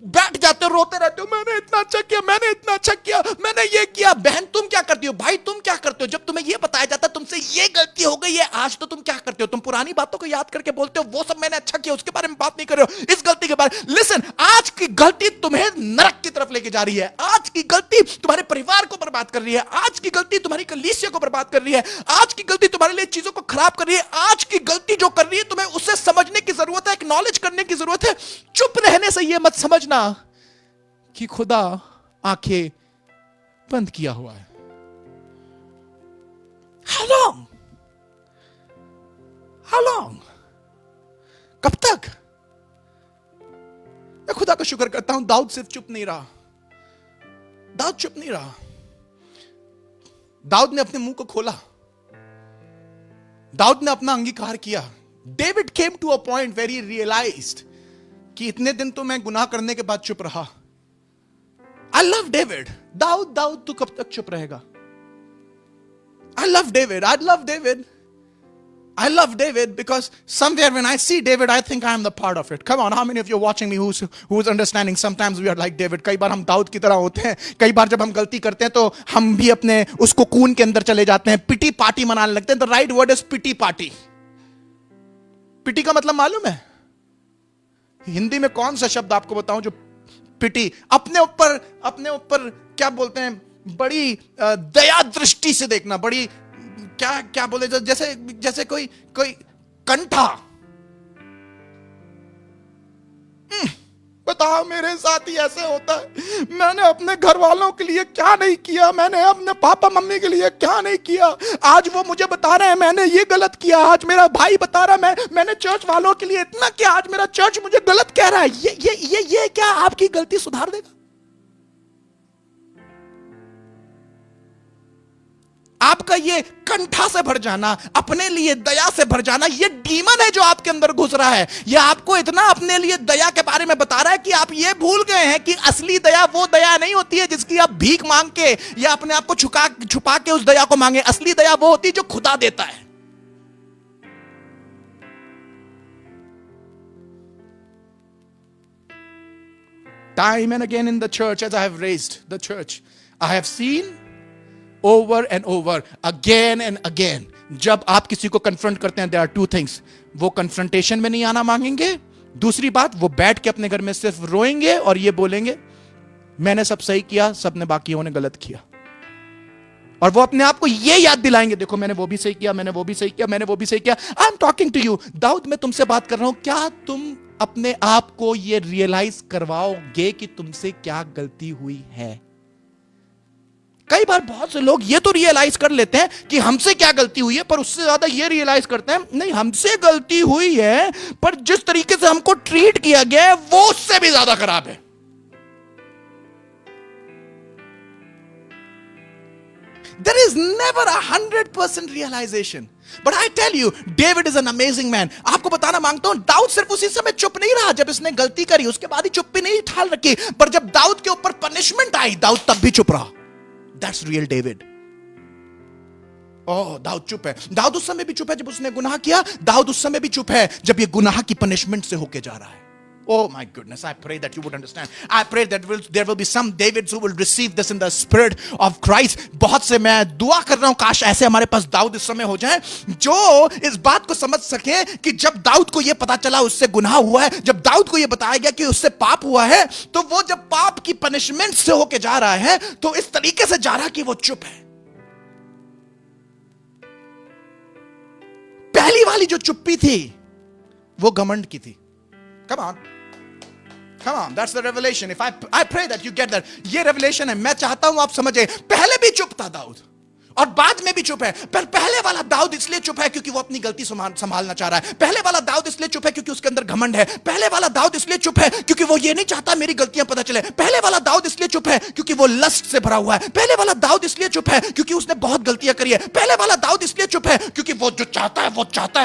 बैठ जाते हो, रोते रहते हो, मैंने इतना अच्छा किया, मैंने इतना अच्छा किया, मैंने ये किया? बहन तुम क्या करती हो? भाई तुम क्या करते हो जब तुम्हें ये बताया जाता है तुमसे ये गलती हो गई है आज, तो तुम क्या करते हो? तुम पुरानी बातों को याद करके बोलते हो वो सब मैंने अच्छा किया, उसके बारे में बात नहीं कर रहे हो, इस गलती के बारे में। लिसन, आज की गलती तुम्हें नरक की तरफ लेके जा रही है। आज की गलती तुम्हारे परिवार को बर्बाद कर रही है। आज की गलती तुम्हारी कलीसिया को बर्बाद कर रही है। आज की गलती तुम्हारे लिए चीजों को खराब कर रही है। आज की गलती जो कर रही है तुम्हें उसे समझने की जरूरत है, एक्नॉलेज करने की जरूरत है। चुप रहने से यह मत समझना कि खुदा आंखें बंद किया हुआ है। How long? How long? कब तक? मैं खुदा का शुक्र करता हूं, दाऊद सिर्फ चुप नहीं रहा। दाऊद चुप नहीं रहा। दाऊद ने अपने मुंह को खोला। दाऊद ने अपना अंगीकार किया। David came to a point where he realized कि इतने दिन तो मैं गुनाह करने के बाद चुप रहा। I love David. दाऊद तू कब तक चुप रहेगा? I love David. I love David. I love David because somewhere when I see David, I think I am the part of it. Come on, how many of you are watching me who's understanding? Sometimes we are like David. कई बार हम दाऊद की तरह होते हैं। कई बार जब हम गलती करते हैं तो हम भी अपने उस कोकून के अंदर चले जाते हैं, पिटी पार्टी मनाने लगते हैं। The right word is pity party. Pity का मतलब मालूम है? हिंदी में कौन सा शब्द आपको बताऊं जो पिटी? अपने ऊपर क्या बोलते हैं? बड़ी दया दृष्टि से देखना, बड़ी क्या बोले, जैसे कोई कंठा। बताओ मेरे साथ ही ऐसे होता है। मैंने अपने घर वालों के लिए क्या नहीं किया, मैंने अपने पापा मम्मी के लिए क्या नहीं किया। आज वो मुझे बता रहे हैं मैंने ये गलत किया। आज मेरा भाई बता रहा है मैंने चर्च वालों के लिए इतना किया। आज मेरा चर्च मुझे गलत कह रहा है। ये क्या आपकी गलती सुधार देगा? आपका ये कंठा से भर जाना, अपने लिए दया से भर जाना, ये डीमन है जो आपके अंदर घुस रहा है। ये आपको इतना अपने लिए दया के बारे में बता रहा है कि आप ये भूल गए हैं कि असली दया वो दया नहीं होती है जिसकी आप भीख मांग के या अपने आप को छुपा के उस दया को मांगे। असली दया वो होती है जो खुदा देता है। Time and again in the church, as I have raised the church, I have seen over and over, again and again, जब आप किसी को कन्फ्रंट करते हैं, there are two things. वो कन्फ्रंटेशन में नहीं आना मांगेंगे। दूसरी बात, वो बैठ के अपने घर में सिर्फ रोएंगे और ये बोलेंगे मैंने सब सही किया, सबने बाकियों ने गलत किया। और वो अपने आप को ये याद दिलाएंगे, देखो मैंने वो भी सही किया, मैंने वो भी सही किया, मैंने वो भी सही किया। I am talking to you. Daud, मैं तुमसे बात कर रहा हूं। क्या तुम अपने आप को ये रियलाइज करवाओगे कि तुमसे क्या गलती हुई है? कई बार बहुत से लोग ये तो रियलाइज कर लेते हैं कि हमसे क्या गलती हुई है, पर उससे ज्यादा ये रियलाइज करते हैं नहीं, हमसे गलती हुई है पर जिस तरीके से हमको ट्रीट किया गया है वो उससे भी ज्यादा खराब है। There is never 100% realization. But I tell you, David is an amazing man. आपको बताना मांगता हूं, दाऊद सिर्फ उसी समय चुप नहीं रहा जब इसने गलती करी, उसके बाद ही चुप भी नहीं ठाल रखी, पर जब दाऊद के ऊपर पनिशमेंट आई, दाऊद तब भी चुप रहा. That's real David. ओह, दाऊद चुप है. दाऊद उस समय भी चुप है जब उसने गुनाह किया. दाऊद उस समय भी चुप है जब ये गुनाह की पनिशमेंट से होके जा रहा है. Oh my goodness, I pray that you would understand. I pray that there will be some Davids who will receive this in the spirit of Christ. बहुत से मैं दुआ कर रहा हूं, काश ऐसे हमारे पास दाऊद इस समय हो जाएं, जो इस बात को समझ सके कि जब दाऊद को यह पता चला उससे गुनाह हुआ है, जब दाऊद को यह बताया गया कि उससे पाप हुआ है, तो वो जब पाप की पनिशमेंट से होके जा रहा है, तो इस तरीके से जा रहा कि वो चुप है. पहली वाली जो चुप्पी थी वो घमंड की थी. Come on, that's the revelation. If I pray that you get that. ये revelation है. मैं चाहता हूं आप समझे. पहले भी चुप था दाऊद और बाद में भी चुप है. पर पहले वाला दाऊद इसलिए चुप है क्योंकि वो अपनी गलती संभालना चाह रहा है. पहले वाला दाऊद इसलिए चुप है क्योंकि उसके अंदर घमंड है. पहले वाला दाऊद इसलिए चुप है क्योंकि वो ये नहीं चाहता मेरी गलतियां पता चले. पहले वाला दाऊद इसलिए चुप है क्योंकि वो लस्ट से भरा हुआ है. पहले वाला दाऊद इसलिए चुप है क्योंकि उसने बहुत गलतियां करी है. पहले वाला दाऊद इसलिए चुप है क्योंकि वो जो चाहता है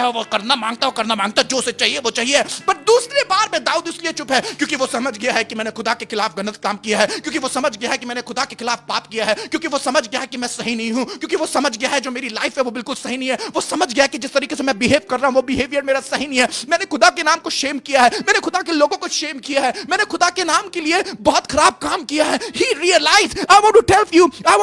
वो करना मांगता जो उसे चाहिए वो चाहिए. पर दूसरी बार में दाऊद इसलिए चुप है क्योंकि वो समझ गया है कि मैंने खुदा के खिलाफ गलत काम किया है, क्योंकि वो समझ गया है कि मैंने खुदा के खिलाफ पाप किया है, क्योंकि वो समझ गया है कि मैं सही नहीं हूं, क्योंकि वो समझ गया है जो मेरी लाइफ है वो बिल्कुल सही नहीं है. वो समझ गया कि जिस तरीके से मैं बिहेव कर रहा हूं वो बिहेवियर मेरा सही नहीं है. मैंने खुदा के नाम को शेम किया है, मैंने खुदा के लोगों को शेम किया है, मैंने खुदा के नाम के लिए बहुत खराब काम किया है. He realized, I want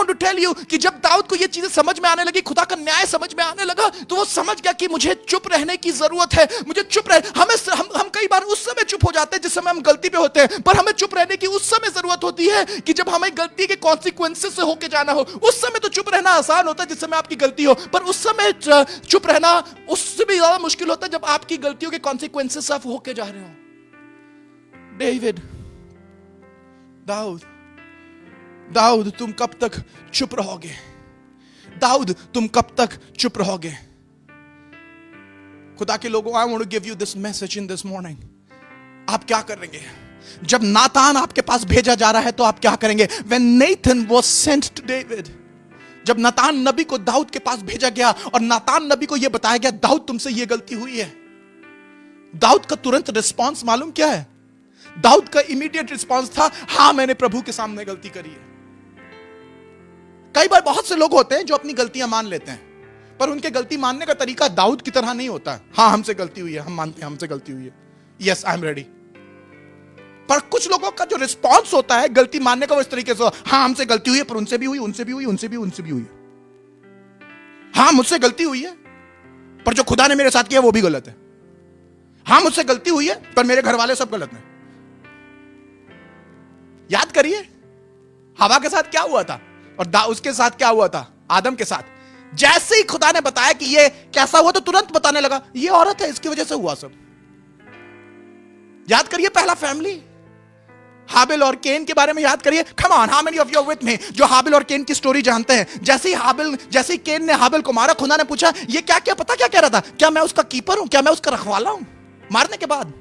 to tell you कि जब दाऊद को ये चीजें समझ में आने लगी, खुदा का न्याय समझ में आने लगा, तो वो समझ गया कि मुझे चुप रहने की जरूरत है. मुझे चुप रह हम कई बार उस समय चुप हो जाते हैं जिस समय हम गलती पे होते हैं, पर हमें चुप रहने की उस समय जरूरत होती है कि जब हमें गलती के कॉन्सिक्वेंसेस से होके जाना हो. उस समय तो चुप रहना आसान होता है जिस समय आपकी गलती हो, पर उस समय चुप रहना उससे भी ज्यादा मुश्किल होता है जब आपकी गलतियों के कॉन्सिक्वेंसेस आप होके जा रहे हो. डेविड, दाऊद तुम कब तक चुप रहोगे? दाऊद तुम कब तक चुप रहोगे? खुदा के लोगों, I want to give you this message in this morning. आप क्या करेंगे जब नातान आपके पास भेजा जा रहा है? तो आप क्या करेंगे? When Nathan was sent to David, जब नातान नबी को दाऊद के पास भेजा गया और नातान नबी को यह बताया गया दाऊद तुमसे यह गलती हुई है, दाऊद का तुरंत रिस्पांस मालूम क्या है? दाऊद का इमीडिएट रिस्पांस था, हां मैंने प्रभु के सामने गलती करी है. कई बार बहुत से लोग होते हैं जो अपनी गलतियां मान लेते हैं, पर उनके गलती मानने का तरीका दाऊद की तरह नहीं होता. हां हमसे गलती हुई है, हम मानते हैं हमसे गलती हुई है, यस आई एम रेडी. पर कुछ लोगों का जो रिस्पांस होता है गलती मानने का वो इस तरीके से, हां हमसे गलती हुई है, पर उनसे भी हुई, उनसे भी हुई, उनसे भी हुई. हां मुझसे गलती हुई है, पर जो खुदा ने मेरे साथ किया वो भी गलत है. हां मुझसे गलती हुई है, पर मेरे घर वाले सब गलत हैं. याद करिए हवा के साथ क्या हुआ था और उसके साथ क्या हुआ था, आदम के साथ. जैसे ही खुदा ने बताया कि ये कैसा हुआ, तो तुरंत बताने लगा ये औरत है, इसकी वजह से हुआ सब. याद करिए पहला फैमिली, हाबिल और केन के बारे में याद करिए. Come on, how many of you are with me जो हाबिल और केन की स्टोरी जानते हैं? जैसे ही केन ने हाबिल को मारा, खुदा ने पूछा ये क्या पता क्या कह रहा था? क्या मैं उसका कीपर हूं? क्या मैं उसका रखवाला हूं? मारने के बाद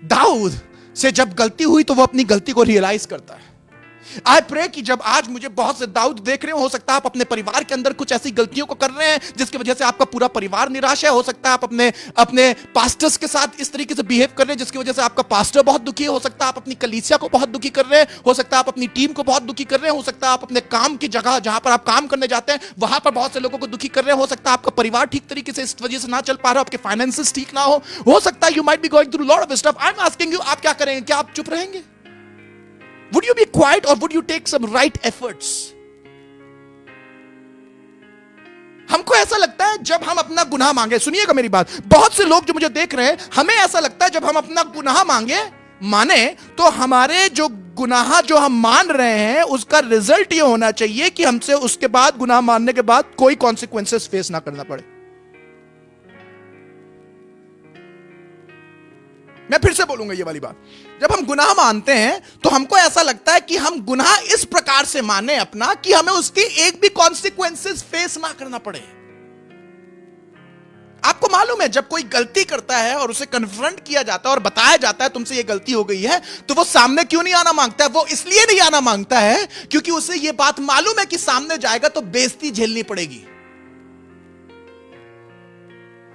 दाऊद से जब गलती हुई तो वो अपनी गलती को रियलाइज करता है. आई प्रे कि जब आज मुझे बहुत से दाऊद देख रहे हो सकता है आप अपने परिवार के अंदर कुछ ऐसी गलतियों को कर रहे हैं जिसकी वजह से आपका पूरा परिवार निराश है. हो सकता है आप अपने पास्टर्स के साथ इस तरीके से बिहेव कर रहे हैं जिसकी वजह से आपका पास्टर बहुत दुखी है. हो सकता है आप अपनी कलीसिया को बहुत दुखी कर रहे हैं. हो सकता है आप अपनी टीम को बहुत दुखी कर रहे हैं. हो सकता है आप अपने काम की जगह जहां पर आप काम करने जाते हैं वहां पर बहुत से लोगों को दुखी कर रहे हैं. हो सकता है आपका परिवार ठीक तरीके से इस वजह से ना चल पा रहा, आपके फाइनेंसेस ठीक ना हो सकता है you might be going through lot of stuff. I am asking you, आप क्या करेंगे? क्या आप चुप रहेंगे? Would you be quiet or would you take some right efforts? हमको ऐसा लगता है जब हम अपना गुनाह मांगे, सुनिएगा मेरी बात, बहुत से लोग जो मुझे देख रहे हैं, हमें ऐसा लगता है जब हम अपना गुनाह माने तो हमारे जो गुनाह जो हम मान रहे हैं उसका रिजल्ट ये होना चाहिए कि हमसे उसके बाद, गुनाह मानने के बाद कोई कॉन्सिक्वेंसेस फेस ना करना पड़े. मैं फिर से बोलूंगा ये वाली बात. जब हम गुनाह मानते हैं तो हमको ऐसा लगता है कि हम गुनाह इस प्रकार से माने अपना कि हमें उसकी एक भी कॉन्सिक्वेंसेस फेस ना करना पड़े. आपको मालूम है जब कोई गलती करता है और उसे कन्फ्रंट किया जाता है और बताया जाता है तुमसे ये गलती हो गई है, तो वो सामने क्यों नहीं आना मांगता है? वो इसलिए नहीं आना मांगता है क्योंकि उसे ये बात मालूम है कि सामने जाएगा तो बेइज्जती झेलनी पड़ेगी।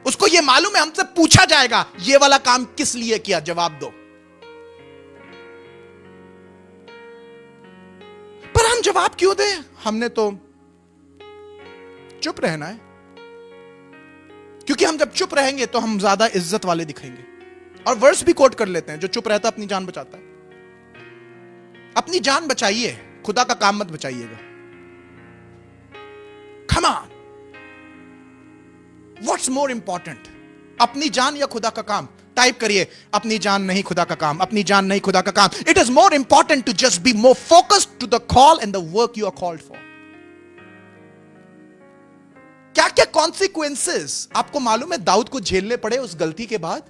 उसको ये मालूम है हमसे पूछा जाएगा ये वाला काम किस लिए किया, जवाब दो। पर हम जवाब क्यों दें? हमने तो चुप रहना है, क्योंकि हम जब चुप रहेंगे तो हम ज्यादा इज्जत वाले दिखेंगे। और वर्स भी कोट कर लेते हैं, जो चुप रहता अपनी जान बचाता है। अपनी जान बचाइए, खुदा का काम मत बचाइएगा। Come on, what's more important, अपनी जान या खुदा का काम? टाइप करिए, अपनी जान नहीं खुदा का काम, अपनी जान नहीं खुदा का काम। It is more important to just be more focused to the call and the work you are called for. क्या क्या कॉन्सिक्वेंसेस आपको मालूम है दाऊद को झेलने पड़े उस गलती के बाद?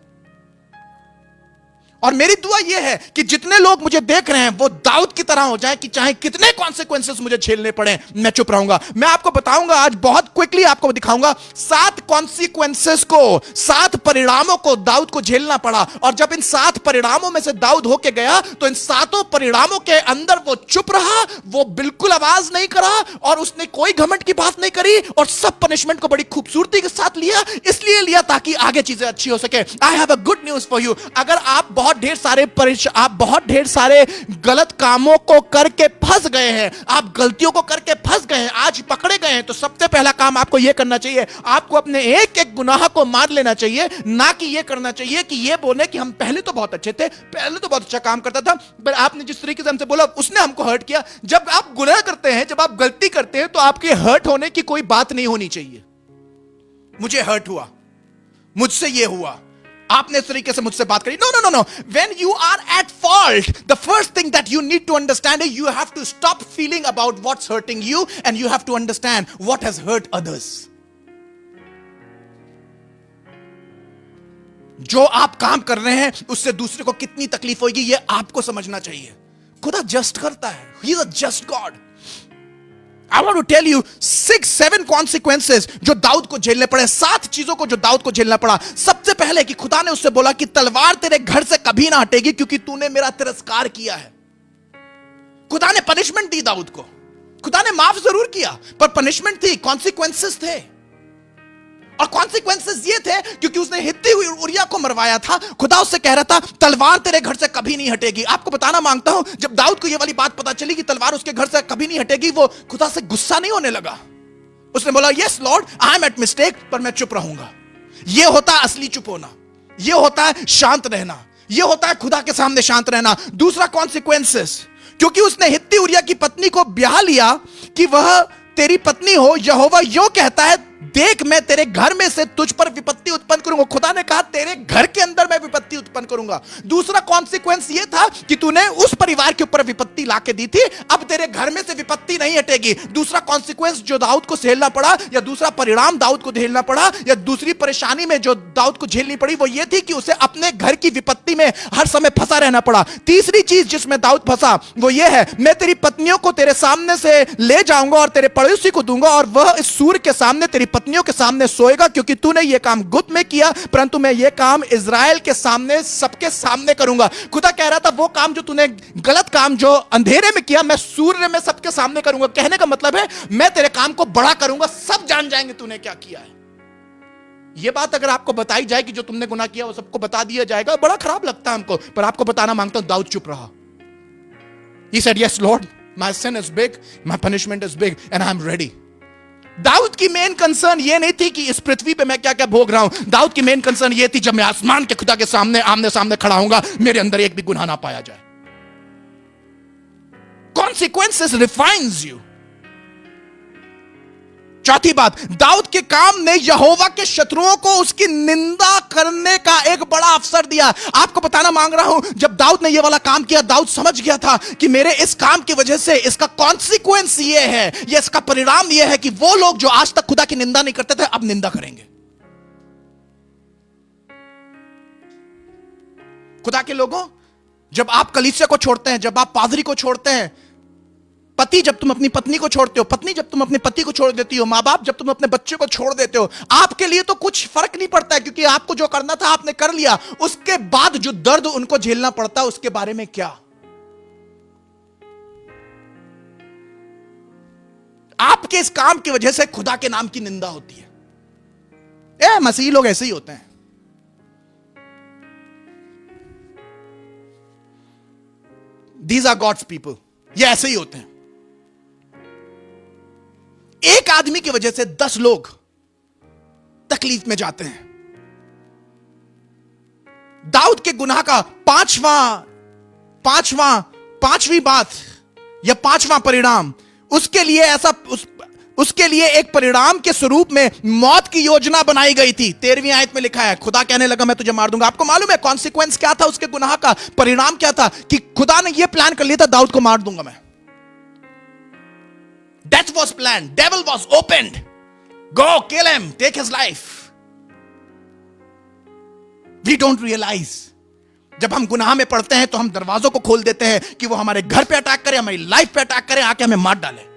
और मेरी दुआ यह है कि जितने लोग मुझे देख रहे हैं वो दाऊद की तरह हो जाए कि चाहे कितने कॉन्सिक्वेंसेस मुझे झेलने पड़े मैं चुप रहूंगा। मैं आपको बताऊंगा आज, बहुत क्विकली आपको दिखाऊंगा 7 कॉन्सिक्वेंसेस को, 7 परिणामों को दाऊद को झेलना पड़ा। और जब इन 7 परिणामों में से दाऊद होके गया तो इन 7 परिणामों के अंदर वो चुप रहा, वो बिल्कुल आवाज नहीं करा और उसने कोई घमंड की बात नहीं करी और सब पनिशमेंट को बड़ी खूबसूरती के साथ लिया। इसलिए लिया ताकि आगे चीजें अच्छी हो सके। I have a good news for you. अगर आप बहुत ढेर सारे गलत कामों को करके फंस गए हैं, आप गलतियों को करके फंस गए हैं, आज पकड़े गए हैं, तो सबसे पहला काम आपको यह करना चाहिए, आपको अपने एक एक गुनाह को मार लेना चाहिए। ना कि यह करना चाहिए कि यह बोले कि हम पहले तो बहुत अच्छे थे, पहले तो बहुत अच्छा काम करता था, पर आपने जिस तरीके से हमसे बोला उसने हमको हर्ट किया। जब आप गुनाह करते हैं, जब आप गलती करते हैं, तो आपके हर्ट होने की कोई बात नहीं होनी चाहिए। मुझे हर्ट हुआ, मुझसे यह हुआ, आपने इस तरीके से मुझसे बात करी। No no no no, when you are at fault, the first thing that you need to understand is you have to stop feeling about what's hurting you and you have to understand what has hurt others. जो आप काम कर रहे हैं उससे दूसरे को कितनी तकलीफ होगी यह आपको समझना चाहिए। खुदा जस्ट करता है, he is a just God. I want to tell you 6-7 consequences जो दाऊद को झेलने पड़े, 7 चीजों को जो दाऊद को झेलना पड़ा। सबसे पहले कि खुदा ने उससे बोला कि तलवार तेरे घर से कभी ना हटेगी क्योंकि तूने मेरा तिरस्कार किया है। खुदा ने पनिशमेंट दी दाऊद को, खुदा ने माफ जरूर किया पर पनिशमेंट थी, कॉन्सिक्वेंसेस थे। और कॉन्सिक्वेंसेस ये थे क्योंकि उसने हित्ती हुई उरिया को मरवाया था। खुदा उससे कह रहा था तलवार तेरे घर से कभी नहीं हटेगी। आपको बताना मांगता हूं, जब दाऊद को ये वाली बात पता चली कि तलवार उसके घर से कभी नहीं हटेगी, वो खुदा से गुस्सा नहीं होने लगा। उसने बोला yes Lord, I am at mistake, पर मैं चुप रहूंगा। यह होता है असली चुप होना, यह होता है शांत रहना, यह होता है खुदा के सामने शांत रहना। दूसरा कॉन्सिक्वेंसेस, क्योंकि उसने हित्ती उरिया की पत्नी को ब्याह लिया कि वह तेरी पत्नी हो, यहोवा यूं कहता है देख मैं तेरे घर में से तुझ पर विपत्ति उत्पन्न करूंगा। खुदा ने कहा तेरे घर के अंदर मैं विपत्ति उत्पन्न करूंगा। दूसरा कॉन्सिक्वेंस यह था कि तूने उस परिवार के ऊपर विपत्ति लाके दी थी, अब तेरे घर में से विपत्ति नहीं हटेगी। दूसरा कॉन्सिक्वेंस जो दाऊद को झेलना पड़ा, या दूसरा परिणाम दाऊद को झेलना पड़ा, या दूसरी परेशानी में जो दाऊद को झेलनी पड़ी, वो यह थी कि उसे अपने घर की विपत्ति में हर समय फंसा रहना पड़ा। तीसरी चीज जिसमें दाऊद फंसा वो यह है, मैं तेरी पत्नियों को तेरे सामने से ले जाऊंगा और तेरे पड़ोसी को दूंगा और वह इस सूर्य के सामने तेरी पत्नियों के सामने सोएगा, क्योंकि तूने यह काम गुप्त में किया परंतु मैं यह काम इजराइल के सामने सबके सामने करूंगा। खुदा कह रहा था वो काम जो तूने गलत काम जो अंधेरे में किया मैं सूर्य में सबके सामने करूंगा। कहने का मतलब है मैं तेरे काम को बड़ा करूंगा, सब जान जाएंगे तूने क्या किया है। यह बात अगर आपको बताई जाए कि जो तुमने गुनाह किया वो सबको बता दिया जाएगा, बड़ा खराब लगता है हमको, पर आपको बताना मांगता हूं दाऊद चुप रहा। He said yes Lord, my sin is big, my punishment is big and I am ready। Dawood की मेन कंसर्न ये नहीं थी कि इस पृथ्वी पे मैं क्या क्या भोग रहा हूं। दाऊद की मेन कंसर्न ये थी जब मैं आसमान के खुदा के सामने आमने सामने खड़ा हूंगा मेरे अंदर एक भी गुनाह ना पाया जाए। Consequences refines you. चौथी बात, दाऊद के काम ने यहोवा के शत्रुओं को उसकी निंदा करने का एक बड़ा अवसर दिया। आपको बताना मांग रहा हूं, जब दाऊद ने यह वाला काम किया, दाऊद समझ गया था कि मेरे इस काम की वजह से इसका कॉन्सिक्वेंस ये है, ये इसका परिणाम ये है कि वो लोग जो आज तक खुदा की निंदा नहीं करते थे अब निंदा करेंगे। खुदा के लोगों, जब आप कलीसिया को छोड़ते हैं, जब आप पादरी को छोड़ते हैं, पति जब तुम अपनी पत्नी को छोड़ते हो, पत्नी जब तुम अपने पति को छोड़ देती हो, माँ बाप जब तुम अपने बच्चे को छोड़ देते हो, आपके लिए तो कुछ फर्क नहीं पड़ता है, क्योंकि आपको जो करना था आपने कर लिया। उसके बाद जो दर्द उनको झेलना पड़ता है, उसके बारे में क्या? आपके इस काम की वजह से खुदा के नाम की निंदा होती है। मसीही लोग ऐसे ही होते हैं। These are God's people. ये ऐसे ही होते हैं। एक आदमी की वजह से 10 लोग तकलीफ में जाते हैं। दाऊद के गुनाह का पांचवी बात या पांचवा परिणाम, उसके लिए एक परिणाम के स्वरूप में मौत की योजना बनाई गई थी। 13वीं आयत में लिखा है, खुदा कहने लगा मैं तुझे मार दूंगा। आपको मालूम है कॉन्सिक्वेंस क्या था उसके गुनाह का? परिणाम क्या था? कि खुदा ने यह प्लान कर लिया था, दाऊद को मार दूंगा मैं। Death was plan, devil was opened, go kill him, take his life. We don't realise, जब हम गुनाह में पड़ते हैं तो हम दरवाजों को खोल देते हैं कि वो हमारे घर पे अटैक करे, हमारी लाइफ पे अटैक करे, आके हमें मार डाले।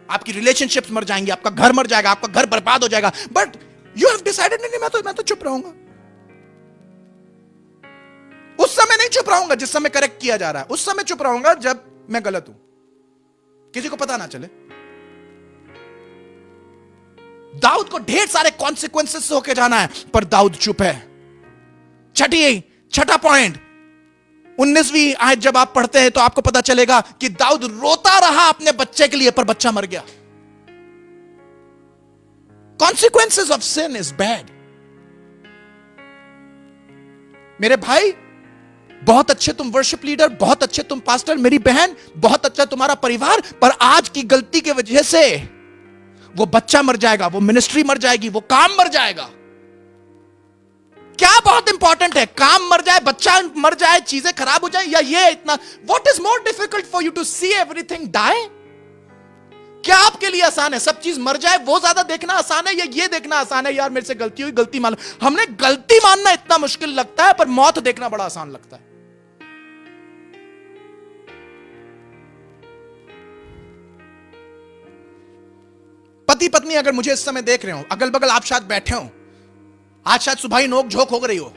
आपकी रिलेशनशिप्स मर जाएंगी, आपका घर मर जाएगा, आपका घर बर्बाद हो जाएगा। बट यू हैव डिसाइडेड, नहीं मैं तो चुप रहूंगा। उस समय नहीं चुप रहूंगा जिस समय करेक्ट किया जा रहा है, उस समय चुप रहूंगा जब मैं गलत हूं, किसी को पता ना चले। दाऊद को ढेर सारे कॉन्सिक्वेंसेस से होके जाना है, पर दाऊद चुप है। छठा पॉइंट, 19वीं आयत जब आप पढ़ते हैं तो आपको पता चलेगा कि दाऊद रोता रहा अपने बच्चे के लिए, पर बच्चा मर गया। Consequences of sin is bad. मेरे भाई, बहुत अच्छे तुम वर्शिप लीडर, बहुत अच्छे तुम पास्टर, मेरी बहन, बहुत अच्छा तुम्हारा परिवार, पर आज की गलती की वजह से वो बच्चा मर जाएगा, वो मिनिस्ट्री मर जाएगी, वो काम मर जाएगा। क्या बहुत इंपॉर्टेंट है? काम मर जाए, बच्चा मर जाए, चीजें खराब हो जाए, या ये इतना? What is more difficult for you to see everything die? क्या आपके लिए आसान है? सब चीज मर जाए वो ज्यादा देखना आसान है, या ये देखना आसान है यार मेरे से गलती हुई, गलती मान? हमने गलती मानना इतना मुश्किल लगता है, पर मौत देखना बड़ा आसान लगता है। पति पत्नी अगर मुझे इस समय देख रहे हो, अगल बगल आप शायद बैठे हो, आज शायद सुबह ही नोक झोंक हो रही हो,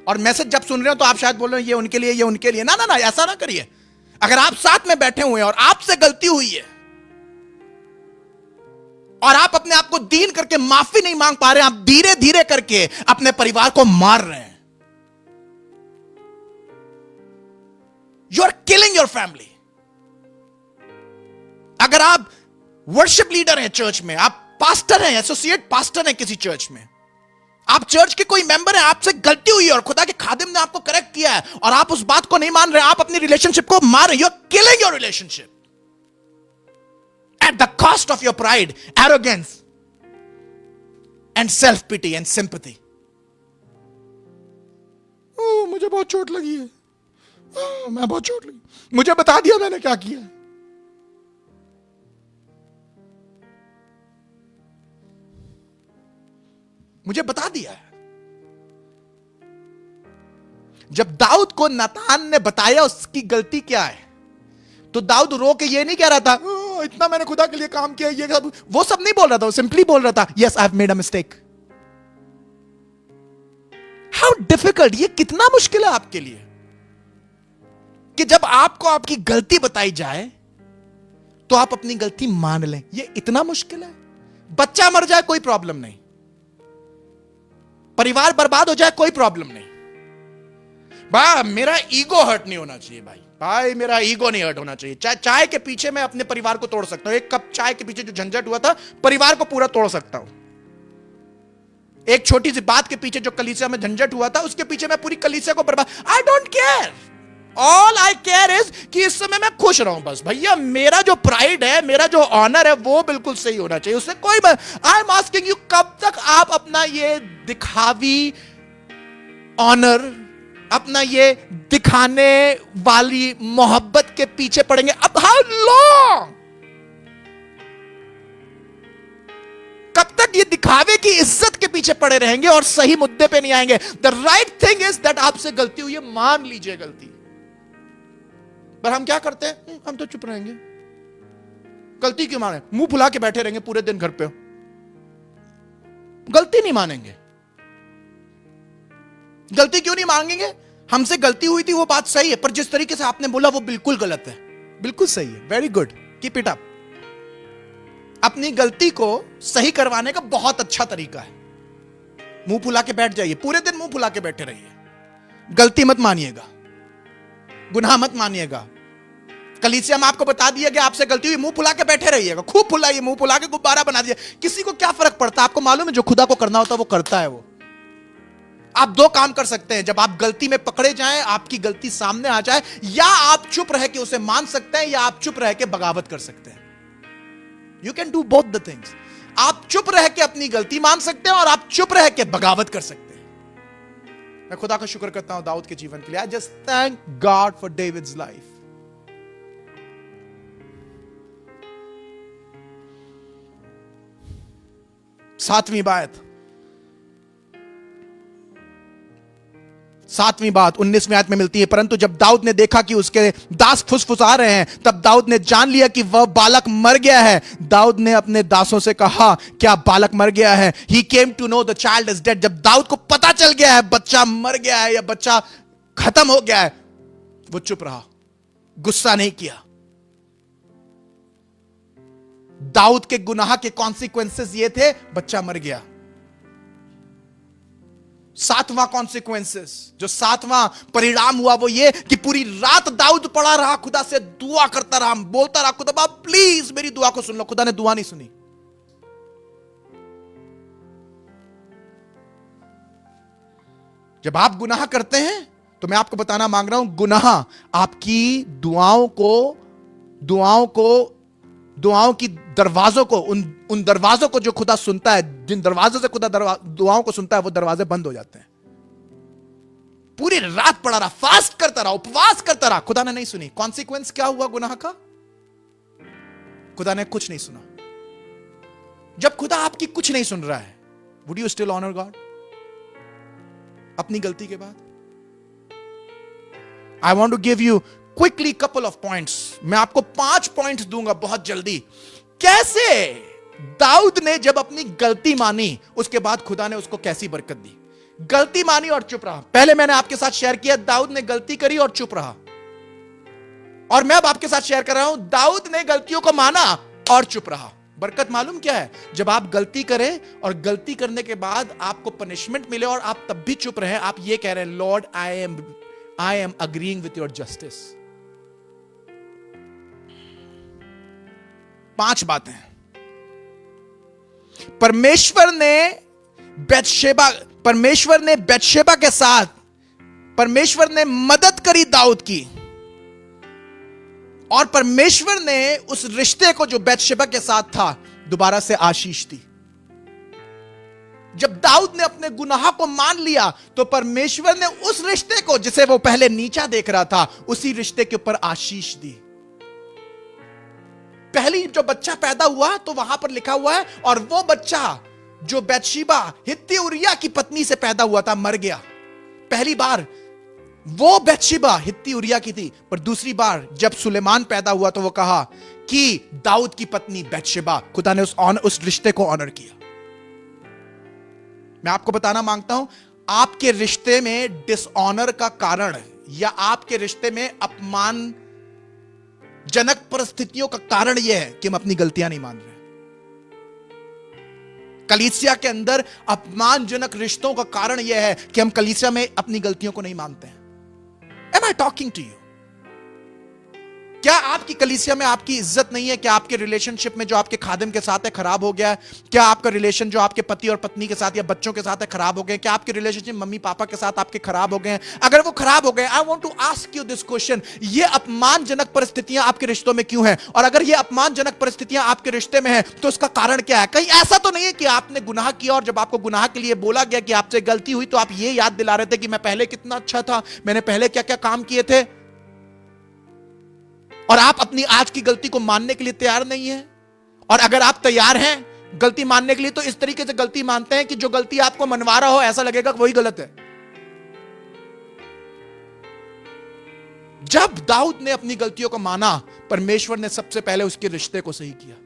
और मैसेज जब सुन रहे हो तो आप शायद बोल रहे हो ये उनके लिए, ये उनके लिए। ना ना ना, ऐसा ना करिए। अगर आप साथ में बैठे हुए हैं और आपसे गलती हुई है और आप अपने आप को दीन करके माफी नहीं मांग पा रहे हैं, आप धीरे धीरे करके अपने परिवार को मार रहे हैं। You are killing your family. अगर आप वर्शिप लीडर हैं चर्च में, आप पास्टर हैं, एसोसिएट पास्टर हैं किसी चर्च में, आप चर्च के कोई मेंबर हैं, आपसे गलती हुई है और खुदा के खादिम ने आपको करेक्ट किया है और आप उस बात को नहीं मान रहे, आप अपनी रिलेशनशिप को मार रहे, you are killing your relationship at the cost of your pride, arrogance and self pity and sympathy. मुझे बहुत चोट लगी है, मैं बहुत चोट लगी, मुझे बता दिया मैंने क्या किया। मुझे बता दिया है। जब दाऊद को नातान ने बताया उसकी गलती क्या है, तो दाऊद रो के ये नहीं कह रहा था इतना मैंने खुदा के लिए काम किया, ये वो सब नहीं बोल रहा था, वो सिंपली बोल रहा था yes I have made a mistake. How difficult, ये कितना मुश्किल है आपके लिए कि जब आपको आपकी गलती बताई जाए तो आप अपनी गलती मान लें। ये इतना मुश्किल है। बच्चा मर जाए कोई प्रॉब्लम नहीं, परिवार बर्बाद हो जाए कोई प्रॉब्लम नहीं, मेरा ईगो हर्ट नहीं होना चाहिए। भाई मेरा ईगो नहीं हर्ट होना चाहिए। चाय के पीछे मैं अपने परिवार को तोड़ सकता हूं, एक कप चाय के पीछे जो झंझट हुआ था परिवार को पूरा तोड़ सकता हूं। एक छोटी सी बात के पीछे जो कलीसिया में झंझट हुआ था उसके पीछे मैं पूरी कलीसिया को बर्बाद, I don't care. All I care is कि इस समय मैं खुश रहूं। बस भैया मेरा जो प्राइड है, मेरा जो ऑनर है वो बिल्कुल सही होना चाहिए, उससे कोई आई एम आस्किंग यू, कब तक आप अपना ये दिखावी ऑनर, अपना ये दिखाने वाली मोहब्बत के पीछे पड़ेंगे? अब हाउ लॉन्ग? कब तक ये दिखावे की इज्जत के पीछे पड़े रहेंगे और सही मुद्दे पे नहीं आएंगे? The right thing is that आपसे गलती हुई है, मान लीजिए गलती, पर हम क्या करते हैं? हम तो चुप रहेंगे, गलती क्यों माने? मुंह फुला के बैठे रहेंगे पूरे दिन घर पे, गलती नहीं मानेंगे। गलती क्यों नहीं मांगेंगे? हमसे गलती हुई थी, वो बात सही है, पर जिस तरीके से आपने बोला वो बिल्कुल गलत है। बिल्कुल सही है, very good, keep it up. अपनी गलती को सही करवाने का बहुत अच्छा तरीका है, मुंह फुला के बैठ जाइए, पूरे दिन मुंह फुला के बैठे रहिए, गलती मत मानिएगा, गुनाह मत मानिएगा। कलीसिया में आपको बता दिया कि आपसे गलती हुई, मुंह फुला के बैठे रहिएगा, खूब फुलाइए, मुंह फुला के गुब्बारा बना दिया। किसी को क्या फर्क पड़ता है? आपको मालूम है जो खुदा को करना होता है वो करता है। वो आप दो काम कर सकते हैं, जब आप गलती में पकड़े जाएं, आपकी गलती सामने आ जाए, या आप चुप रह के उसे मान सकते हैं, या आप चुप रह के बगावत कर सकते हैं। You can do both the things. आप चुप रह के अपनी गलती मान सकते हैं और आप चुप रह के बगावत कर सकते हैं। मैं खुदा का शुक्र करता हूं दाऊद के जीवन के लिए। I just thank God for David's life. सातवीं बात 19वीं आयत में मिलती है। परंतु जब दाऊद ने देखा कि उसके दास फुसफुसा रहे हैं, तब दाऊद ने जान लिया कि वह बालक मर गया है। दाऊद ने अपने दासों से कहा, क्या बालक मर गया है? He came to know the child is dead। जब दाऊद को पता चल गया है बच्चा मर गया है या बच्चा खत्म हो गया है, वो चुप रहा, गुस्सा नहीं किया। दाऊद के गुनाह के कॉन्सिक्वेंसेस ये थे, बच्चा मर गया। सातवां कॉन्सिक्वेंसेस, जो सातवां परिणाम हुआ, वो ये कि पूरी रात दाऊद पड़ा रहा, खुदा से दुआ करता रहा, बोलता रहा, खुदा बाप प्लीज मेरी दुआ को सुन लो। खुदा ने दुआ नहीं सुनी। जब आप गुनाह करते हैं तो मैं आपको बताना मांग रहा हूं, गुनाह आपकी दुआओं की दरवाजों को, उन दरवाजों को जो खुदा सुनता है, जिन दरवाजों से खुदा दुआओं को सुनता है, वो दरवाजे बंद हो जाते हैं। पूरी रात पड़ा रहा, फास्ट करता रहा, उपवास करता रहा, खुदा ने नहीं सुनी। कॉन्सिक्वेंस क्या हुआ गुनाह का? खुदा ने कुछ नहीं सुना। जब खुदा आपकी कुछ नहीं सुन रहा है, would you still honour God? अपनी गलती के बाद I want to give you quickly couple of points. मैं आपको 5 पॉइंट्स दूंगा बहुत जल्दी। कैसे दाऊद ने जब अपनी गलती मानी, उसके बाद खुदा ने उसको कैसी बरकत दी। गलती मानी और चुप रहा। पहले मैंने आपके साथ शेयर किया, दाऊद ने गलती करी और चुप रहा, और मैं अब आपके साथ शेयर कर रहा हूं, दाऊद ने गलतियों को माना और चुप रहा। बरकत मालूम क्या है? जब आप गलती करें और गलती करने के बाद आपको पनिशमेंट मिले और आप तब भी चुप रहे, आप ये कह रहे हैं, Lord I M agreeing with your justice. 5 बातें। परमेश्वर ने बेतशेबा के साथ, परमेश्वर ने मदद करी दाऊद की, और परमेश्वर ने उस रिश्ते को जो बेतशेबा के साथ था दोबारा से आशीष दी। जब दाऊद ने अपने गुनाह को मान लिया तो परमेश्वर ने उस रिश्ते को, जिसे वो पहले नीचा देख रहा था, उसी रिश्ते के ऊपर आशीष दी। पहली जो बच्चा पैदा हुआ तो वहां पर लिखा हुआ है, और वो बच्चा जो बेतशेबा हित्ती उरिया की पत्नी से पैदा हुआ था मर गया। पहली बार वो बेतशेबा हित्ती उरिया की थी, पर दूसरी बार जब सुलेमान पैदा हुआ तो वो कहा कि दाऊद की पत्नी बेतशेबा। खुदा ने उस रिश्ते को ऑनर किया। मैं आपको बताना मांगता हूं, आपके रिश्ते में डिसऑनर का कारण या आपके रिश्ते में अपमानजनक परिस्थितियों का कारण यह है कि हम अपनी गलतियां नहीं मान रहे। कलीसिया के अंदर अपमानजनक रिश्तों का कारण यह है कि हम कलीसिया में अपनी गलतियों को नहीं मानते हैं। Am I talking to you? क्या आपकी कलीसिया में आपकी इज्जत नहीं है? क्या आपके रिलेशनशिप में जो आपके खादिम के साथ है खराब हो गया है? क्या आपका रिलेशन जो आपके पति और पत्नी के साथ या बच्चों के साथ है खराब हो गए? क्या आपके रिलेशनशिप मम्मी पापा के साथ आपके खराब हो गए हैं? अगर वो खराब हो गए, I want to ask you this question, ये अपमानजनक परिस्थितियां आपके रिश्तों में क्यों हैं? और अगर ये अपमानजनक परिस्थितियां आपके रिश्ते में है तो उसका कारण क्या है? कहीं ऐसा तो नहीं है कि आपने गुनाह किया और जब आपको गुनाह के लिए बोला गया कि आपसे गलती हुई तो आप ये याद दिला रहे थे कि मैं पहले कितना अच्छा था, मैंने पहले क्या क्या काम किए थे, और आप अपनी आज की गलती को मानने के लिए तैयार नहीं है? और अगर आप तैयार हैं गलती मानने के लिए तो इस तरीके से गलती मानते हैं कि जो गलती आपको मनवा रहा हो ऐसा लगेगा कि वही गलत है। जब दाऊद ने अपनी गलतियों को माना, परमेश्वर ने सबसे पहले उसके रिश्ते को सही किया।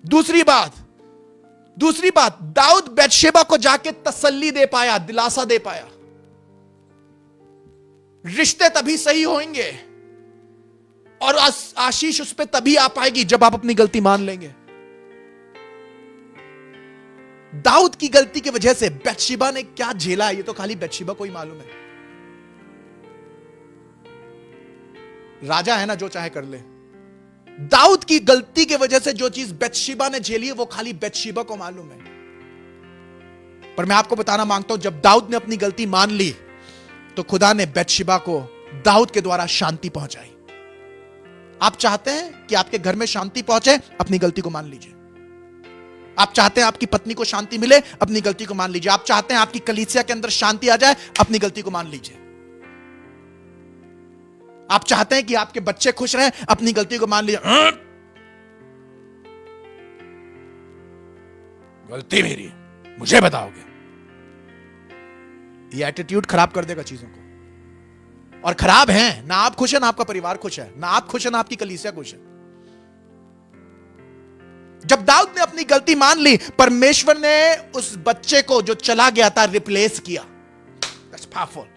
दूसरी बात, दाऊद बैतशेबा को जाके तसल्ली दे पाया, दिलासा दे पाया। रिश्ते तभी सही होंगे और आशीष उस पर तभी आ पाएगी जब आप अपनी गलती मान लेंगे। दाऊद की गलती की वजह से बैतशेबा ने क्या झेला है, ये तो खाली बैतशेबा को ही मालूम है। राजा है ना, जो चाहे कर ले। दाऊद की गलती की वजह से जो चीज बैतशेबा ने झेली है वो खाली बैतशेबा को मालूम है। पर मैं आपको बताना मांगता हूं, जब दाऊद ने अपनी गलती मान ली तो खुदा ने बैतशेबा को दाऊद के द्वारा शांति पहुंचाई। आप चाहते हैं कि आपके घर में शांति पहुंचे, अपनी गलती को मान लीजिए। आप चाहते हैं आपकी पत्नी को शांति मिले, अपनी गलती को मान लीजिए। आप चाहते हैं आपकी कलीसिया के अंदर शांति आ जाए, अपनी गलती को मान लीजिए। आप चाहते हैं कि आपके बच्चे खुश रहें, अपनी गलती को मान लीजिए। गलती मेरी, मुझे बताओगे? ये एटीट्यूड खराब कर देगा चीजों को। और खराब है ना, आप खुश है ना आपका परिवार खुश है, ना आप खुश है ना आपकी कलीसिया खुश है। जब दाऊद ने अपनी गलती मान ली, परमेश्वर ने उस बच्चे को जो चला गया था रिप्लेस किया। That's powerful.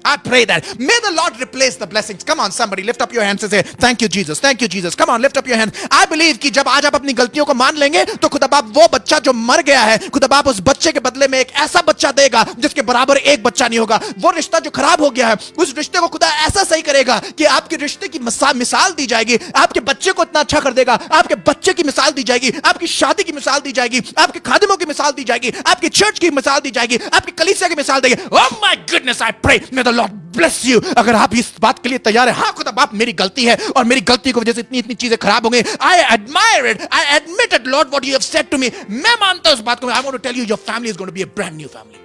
I pray that may the Lord replace the blessings. Come on, somebody lift up your hands and say, thank you Jesus, thank you Jesus. Come on, lift up your hands. I believe कि जब आज आप अपनी गलतियों को मान लेंगे तो खुदा बाप वो बच्चा जो मर गया है, खुदा बाप उस बच्चे के बदले में एक ऐसा बच्चा देगा जिसके बराबर एक बच्चा नहीं होगा। वो रिश्ता जो खराब हो गया है, उस रिश्ते को खुदा ऐसा सही करेगा कि आपके रिश्ते की मिसाल दी जाएगी। आपके बच्चे को इतना अच्छा कर देगा, आपके बच्चे की मिसाल दी जाएगी, आपकी शादी की मिसाल दी जाएगी, आपके खादिमों की मिसाल दी जाएगी, आपकी चर्च की मिसाल दी जाएगी, आपकी कलीसिया की मिसाल देगी। Oh my goodness, I pray may the Lord bless you। अगर आप इस बात के लिए तैयार है, हाँ खुदा बाप मेरी गलती है और मेरी गलती की वजह से इतनी चीजें खराब हो गई। I admire it, I admit it Lord what you have said to me। मैं मानता हूं इस बात को। I want to tell you your family is going to be a brand new family।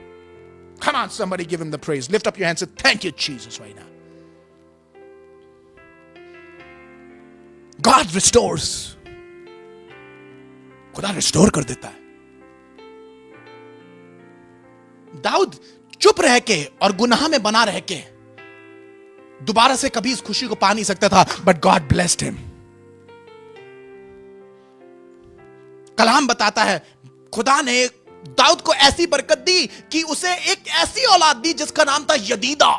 Come on somebody give him the praise, lift up your hands and say thank you Jesus right now। God restores, खुदा restore कर देता है। दाऊद चुप रह के और गुनाह में बना रह के दोबारा से कभी इस खुशी को पा नहीं सकता था, बट गॉड ब्लेस्ड हिम। कलाम बताता है खुदा ने दाऊद को ऐसी बरकत दी कि उसे एक ऐसी औलाद दी जिसका नाम था यदीदा।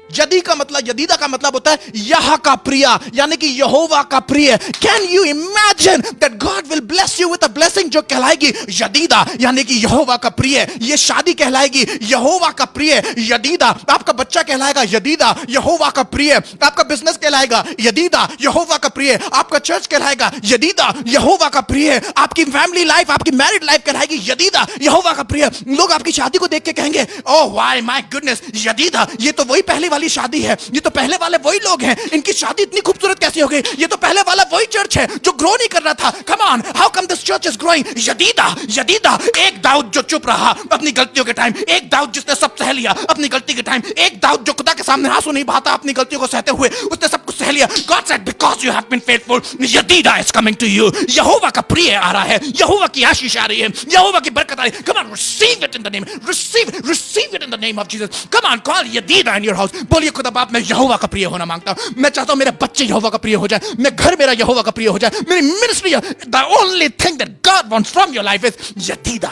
यदीदा का मतलब होता है यह का प्रिया, यानी कि यहोवा का प्रिय। Can you imagine that God will bless you with a blessing जो कहलाएगी यदीदा, यानी कि यहोवा का प्रिय। ये शादी कहलाएगी यहोवा का प्रिय यदीदा। आपका बच्चा कहलाएगा यदीदा, यहोवा का प्रिय। आपका बिजनेस कहलाएगा यदीदा, यहोवा का प्रिय। आपका चर्च कहलाएगा यदीदा, यहोवा का प्रिय। आपकी फैमिली लाइफ, आपकी मैरिड लाइफ कहलाएगी यदीदा, यहोवा का प्रिय। लोग आपकी शादी को देख के कहेंगे ओह वाई माय गुडनेस, यदीदा, ये तो वही पहले वाली शादी है, ये तो पहले वाले वही लोग हैं, इनकी शादी इतनी खूबसूरत कैसी हो गई? ये तो पहले वाला वही चर्च है जो ग्रो नहीं कर रहा था। Come on, how come this church is growing? यदीदा। एक दाऊद जो चुप रहा अपनी गलतियों के टाइम, एक दाऊद जिसने सब सह लिया अपनी गलती के टाइम, एक दाऊद जो खुदा के सामने आंसू नहीं बहाता अपनी गलतियों को सहते हुए, उसने सब कुछ सह लिया। God said because you have been faithful, यदीदा इज कमिंग टू यू। यहोवा का प्रिय आ रहा है, यहोवा की आशीष आ रही है, यहोवा की बरकत आ रही है। Come on, receive it in the name, receive it in the name of Jesus. Come on, call यदीदा इन योर हाउस। बोलिए खुदा बाप मैं यहोवा का प्रिय होना मांगता हूं। मैं चाहता हूं मेरे बच्चे यहोवा का प्रिय हो जाए, मैं घर मेरा यहोवा का प्रिय हो जाए, मेरी ministry. The only thing that God wants from your life is यदीदा।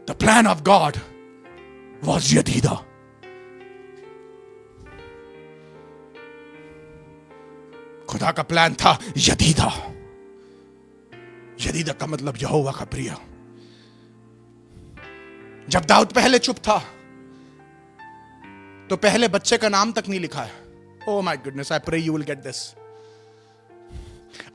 The plan of God was यदीदा। खुदा का प्लान था यदीदा। यदीदा का मतलब यहोवा का प्रिय। जब दाऊद पहले चुप था तो पहले बच्चे का नाम तक नहीं लिखा है। Oh my goodness, I pray you will get this.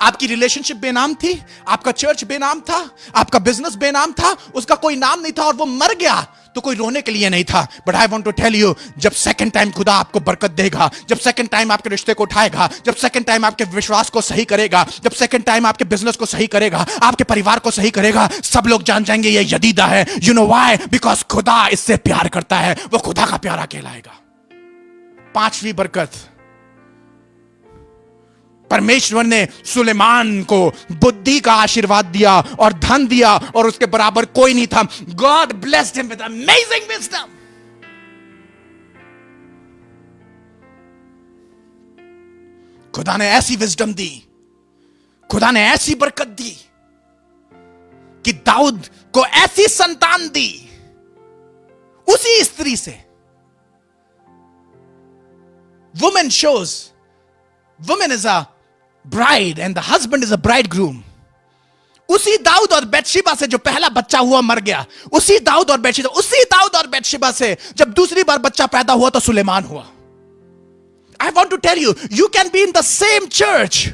आपकी रिलेशनशिप बेनाम थी, आपका चर्च बेनाम था, आपका बिजनेस बेनाम था, उसका कोई नाम नहीं था और वो मर गया तो कोई रोने के लिए नहीं था। But I want to tell you, जब सेकंड टाइम खुदा आपको बरकत देगा, जब सेकंड टाइम आपके रिश्ते को उठाएगा, जब सेकंड टाइम आपके विश्वास को सही करेगा, जब सेकंड टाइम आपके बिजनेस को सही करेगा, आपके परिवार को सही करेगा, सब लोग जान जाएंगे ये यदीदा है। You know why? बिकॉज खुदा इससे प्यार करता है, वो खुदा का प्यारा कहलाएगा। पांचवी बरकत, परमेश्वर ने सुलेमान को बुद्धि का आशीर्वाद दिया और धन दिया और उसके बराबर कोई नहीं था। God blessed him with amazing wisdom. खुदा ने ऐसी विजडम दी, खुदा ने ऐसी बरकत दी कि दाऊद को ऐसी संतान दी उसी स्त्री से। Women shows women is a bride and the husband is a bridegroom. उसी दाऊद और बैतशेबा से जो पहला बच्चा हुआ मर गया, उसी दाऊद और बैतशेबा से जब दूसरी बार बच्चा पैदा हुआ तो सुलेमान हुआ। I want to tell you, you can be in the same church.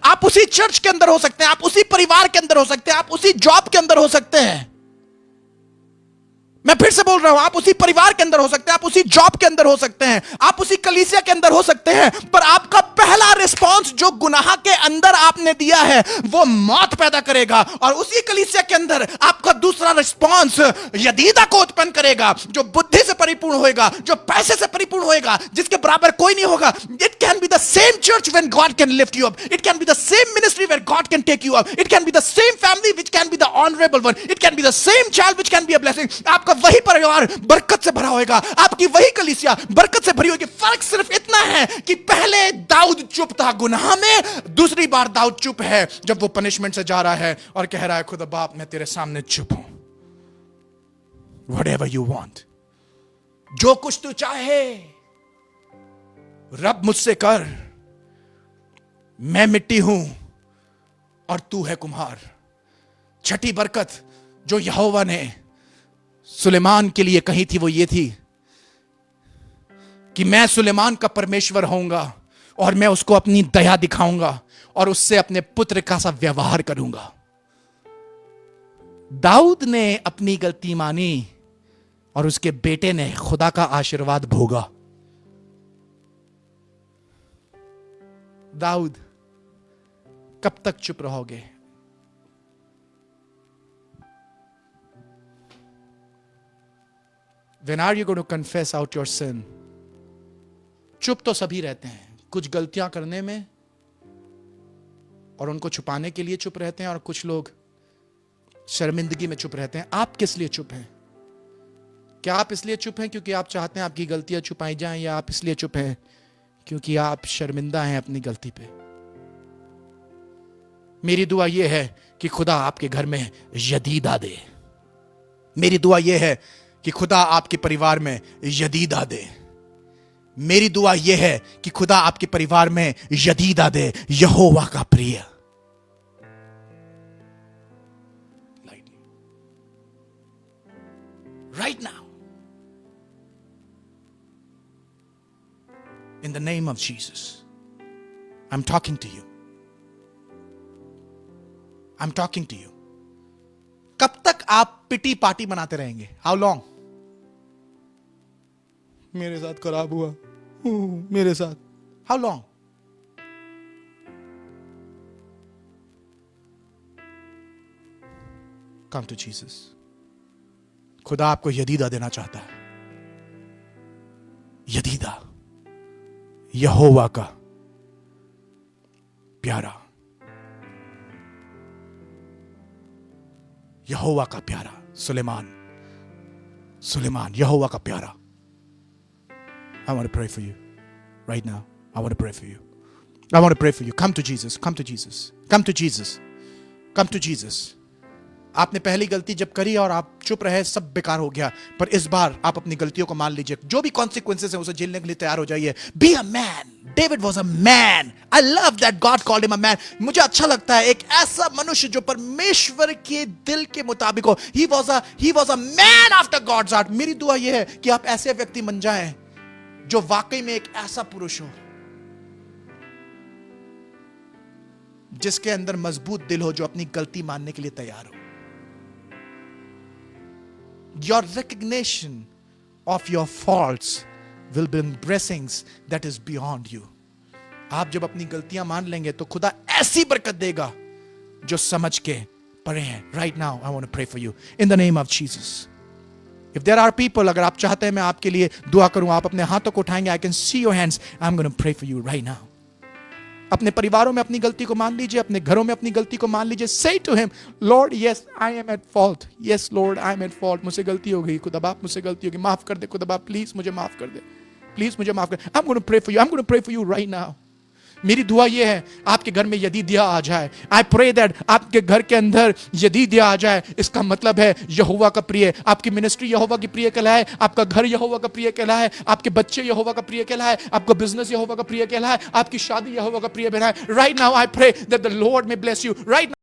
आप उसी चर्च के अंदर हो सकते हैं, आप उसी परिवार के अंदर हो सकते हैं, आप उसी जॉब के अंदर हो सकते हैं। मैं फिर से बोल रहा हूं, आप उसी परिवार के अंदर हो सकते हैं, आप उसी जॉब के अंदर हो सकते हैं, आप उसी कलीसिया के अंदर हो सकते हैं, पर आपका पहला रिस्पॉन्स जो गुनाह के अंदर आपने दिया है वो मौत पैदा करेगा, और उसी कलीसिया के अंदर आपका दूसरा रिस्पॉन्स यदीदा को उत्पन्न करेगा, जो बुद्धि से परिपूर्ण होएगा, जो पैसे से परिपूर्ण होएगा, जिसके बराबर कोई नहीं होगा। It can be the same church when God can lift you up, it can be the same ministry where God can take you up, it can be the same family which can be the honourable one, it can be the same child which can be a blessing. आपका वही परिवार बरकत से भरा होगा, आपकी वही कलीसिया बरकत से भरी होगी। फर्क सिर्फ इतना है कि पहले दाऊद चुप था गुनाह में, दूसरी बार दाऊद चुप है जब वो पनिशमेंट से जा रहा है और कह रहा है खुदा बाप मैं तेरे सामने चुप हूं। Whatever you want, जो कुछ तू चाहे रब मुझसे कर, मैं मिट्टी हूं और तू है कुम्हार। छठी बरकत जो यहोवा ने सुलेमान के लिए कही थी वो ये थी कि मैं सुलेमान का परमेश्वर होऊंगा और मैं उसको अपनी दया दिखाऊंगा और उससे अपने पुत्र का सा व्यवहार करूंगा। दाऊद ने अपनी गलती मानी और उसके बेटे ने खुदा का आशीर्वाद भोगा। दाऊद कब तक चुप रहोगे? When are you going to confess out your sin? चुप तो सभी रहते हैं, कुछ गलतियां करने में और उनको छुपाने के लिए चुप रहते हैं, और कुछ लोग शर्मिंदगी में चुप रहते हैं। आप किस लिए चुप हैं? क्या आप इसलिए चुप हैं क्योंकि आप चाहते हैं आपकी गलतियां छुपाई जाएं, या आप इसलिए चुप हैं क्योंकि आप शर्मिंदा हैं अपनी गलती पे? मेरी दुआ यह है कि खुदा आपके घर में यदीदा दे। मेरी दुआ यह है कि खुदा आपके परिवार में यदीदा दे। मेरी दुआ यह है कि खुदा आपके परिवार में यदीदा दे, यहोवा का प्रिय। Right now, in the name of Jesus, I'm talking to you. I'm talking to you. कब तक आप पिटी पार्टी बनाते रहेंगे? How long? मेरे साथ खराब हुआ, मेरे साथ। How long? Come to Jesus. खुदा आपको यदीदा देना चाहता है। यदीदा, यहोवा का प्यारा, यहोवा का प्यारा। सुलेमान, यहोवा का प्यारा। I want to pray for you right now. I want to pray for you. I want to pray for you. Come to Jesus. Come to Jesus. Come to Jesus. Come to Jesus. आपने पहली गलती जब करी और आप चुप रहे, सब बेकार हो गया। पर इस बार आप अपनी गलतियों को मान लीजिए, जो भी कॉन्सिक्वेंसेस हैं उसे झेलने के लिए तैयार हो जाइए। Be a man. David was a man. I love that God called him a man. मुझे अच्छा लगता है एक ऐसा मनुष्य जो परमेश्वर के दिल के मुताबिक हो। He was a man after God's heart. मेरी दुआ यह है कि आप ऐसे व्यक्ति बन जाएं जो वाकई में एक ऐसा पुरुष हो जिसके अंदर मजबूत दिल हो, जो अपनी गलती मानने के लिए तैयार हो। Your recognition of your faults will bring blessings that is beyond you. आप जब अपनी गलतियां मान लेंगे तो खुदा ऐसी बरकत देगा जो समझ के परे हैं। Right now, I want to pray for you in the name of Jesus. If there are people, अगर आप चाहते हैं मैं आपके लिए दुआ करूं, आप अपने हाथों को उठाएंगे। I can see your hands. I'm going to pray for you right now. अपने परिवारों में अपनी गलती को मान लीजिए, अपने घरों में अपनी गलती को मान लीजिए। Say to him, Lord, yes, I am at fault. Yes, Lord, I am at fault. मुझसे गलती हो गई, खुदा बाप मुझसे गलती हो गई, माफ कर दे खुदा बाप, प्लीज मुझे माफ कर दे, प्लीज मुझे माफ कर। I'm going to pray for you. I'm going to pray for you right now. मेरी दुआ ये है आपके घर में यदीदिया आ जाए। आई प्रे दैट आपके घर के अंदर यदीदिया आ जाए। इसका मतलब है यहोवा का प्रिय, आपकी मिनिस्ट्री यहोवा की प्रिय कहलाए, आपका घर यहोवा का प्रिय कहलाए, आपके बच्चे यहोवा का प्रिय कहलाए, आपका बिजनेस यहोवा का प्रिय कहलाए, आपकी शादी यहोवा का प्रिय कहलाए। Right now I pray that the Lord may bless you right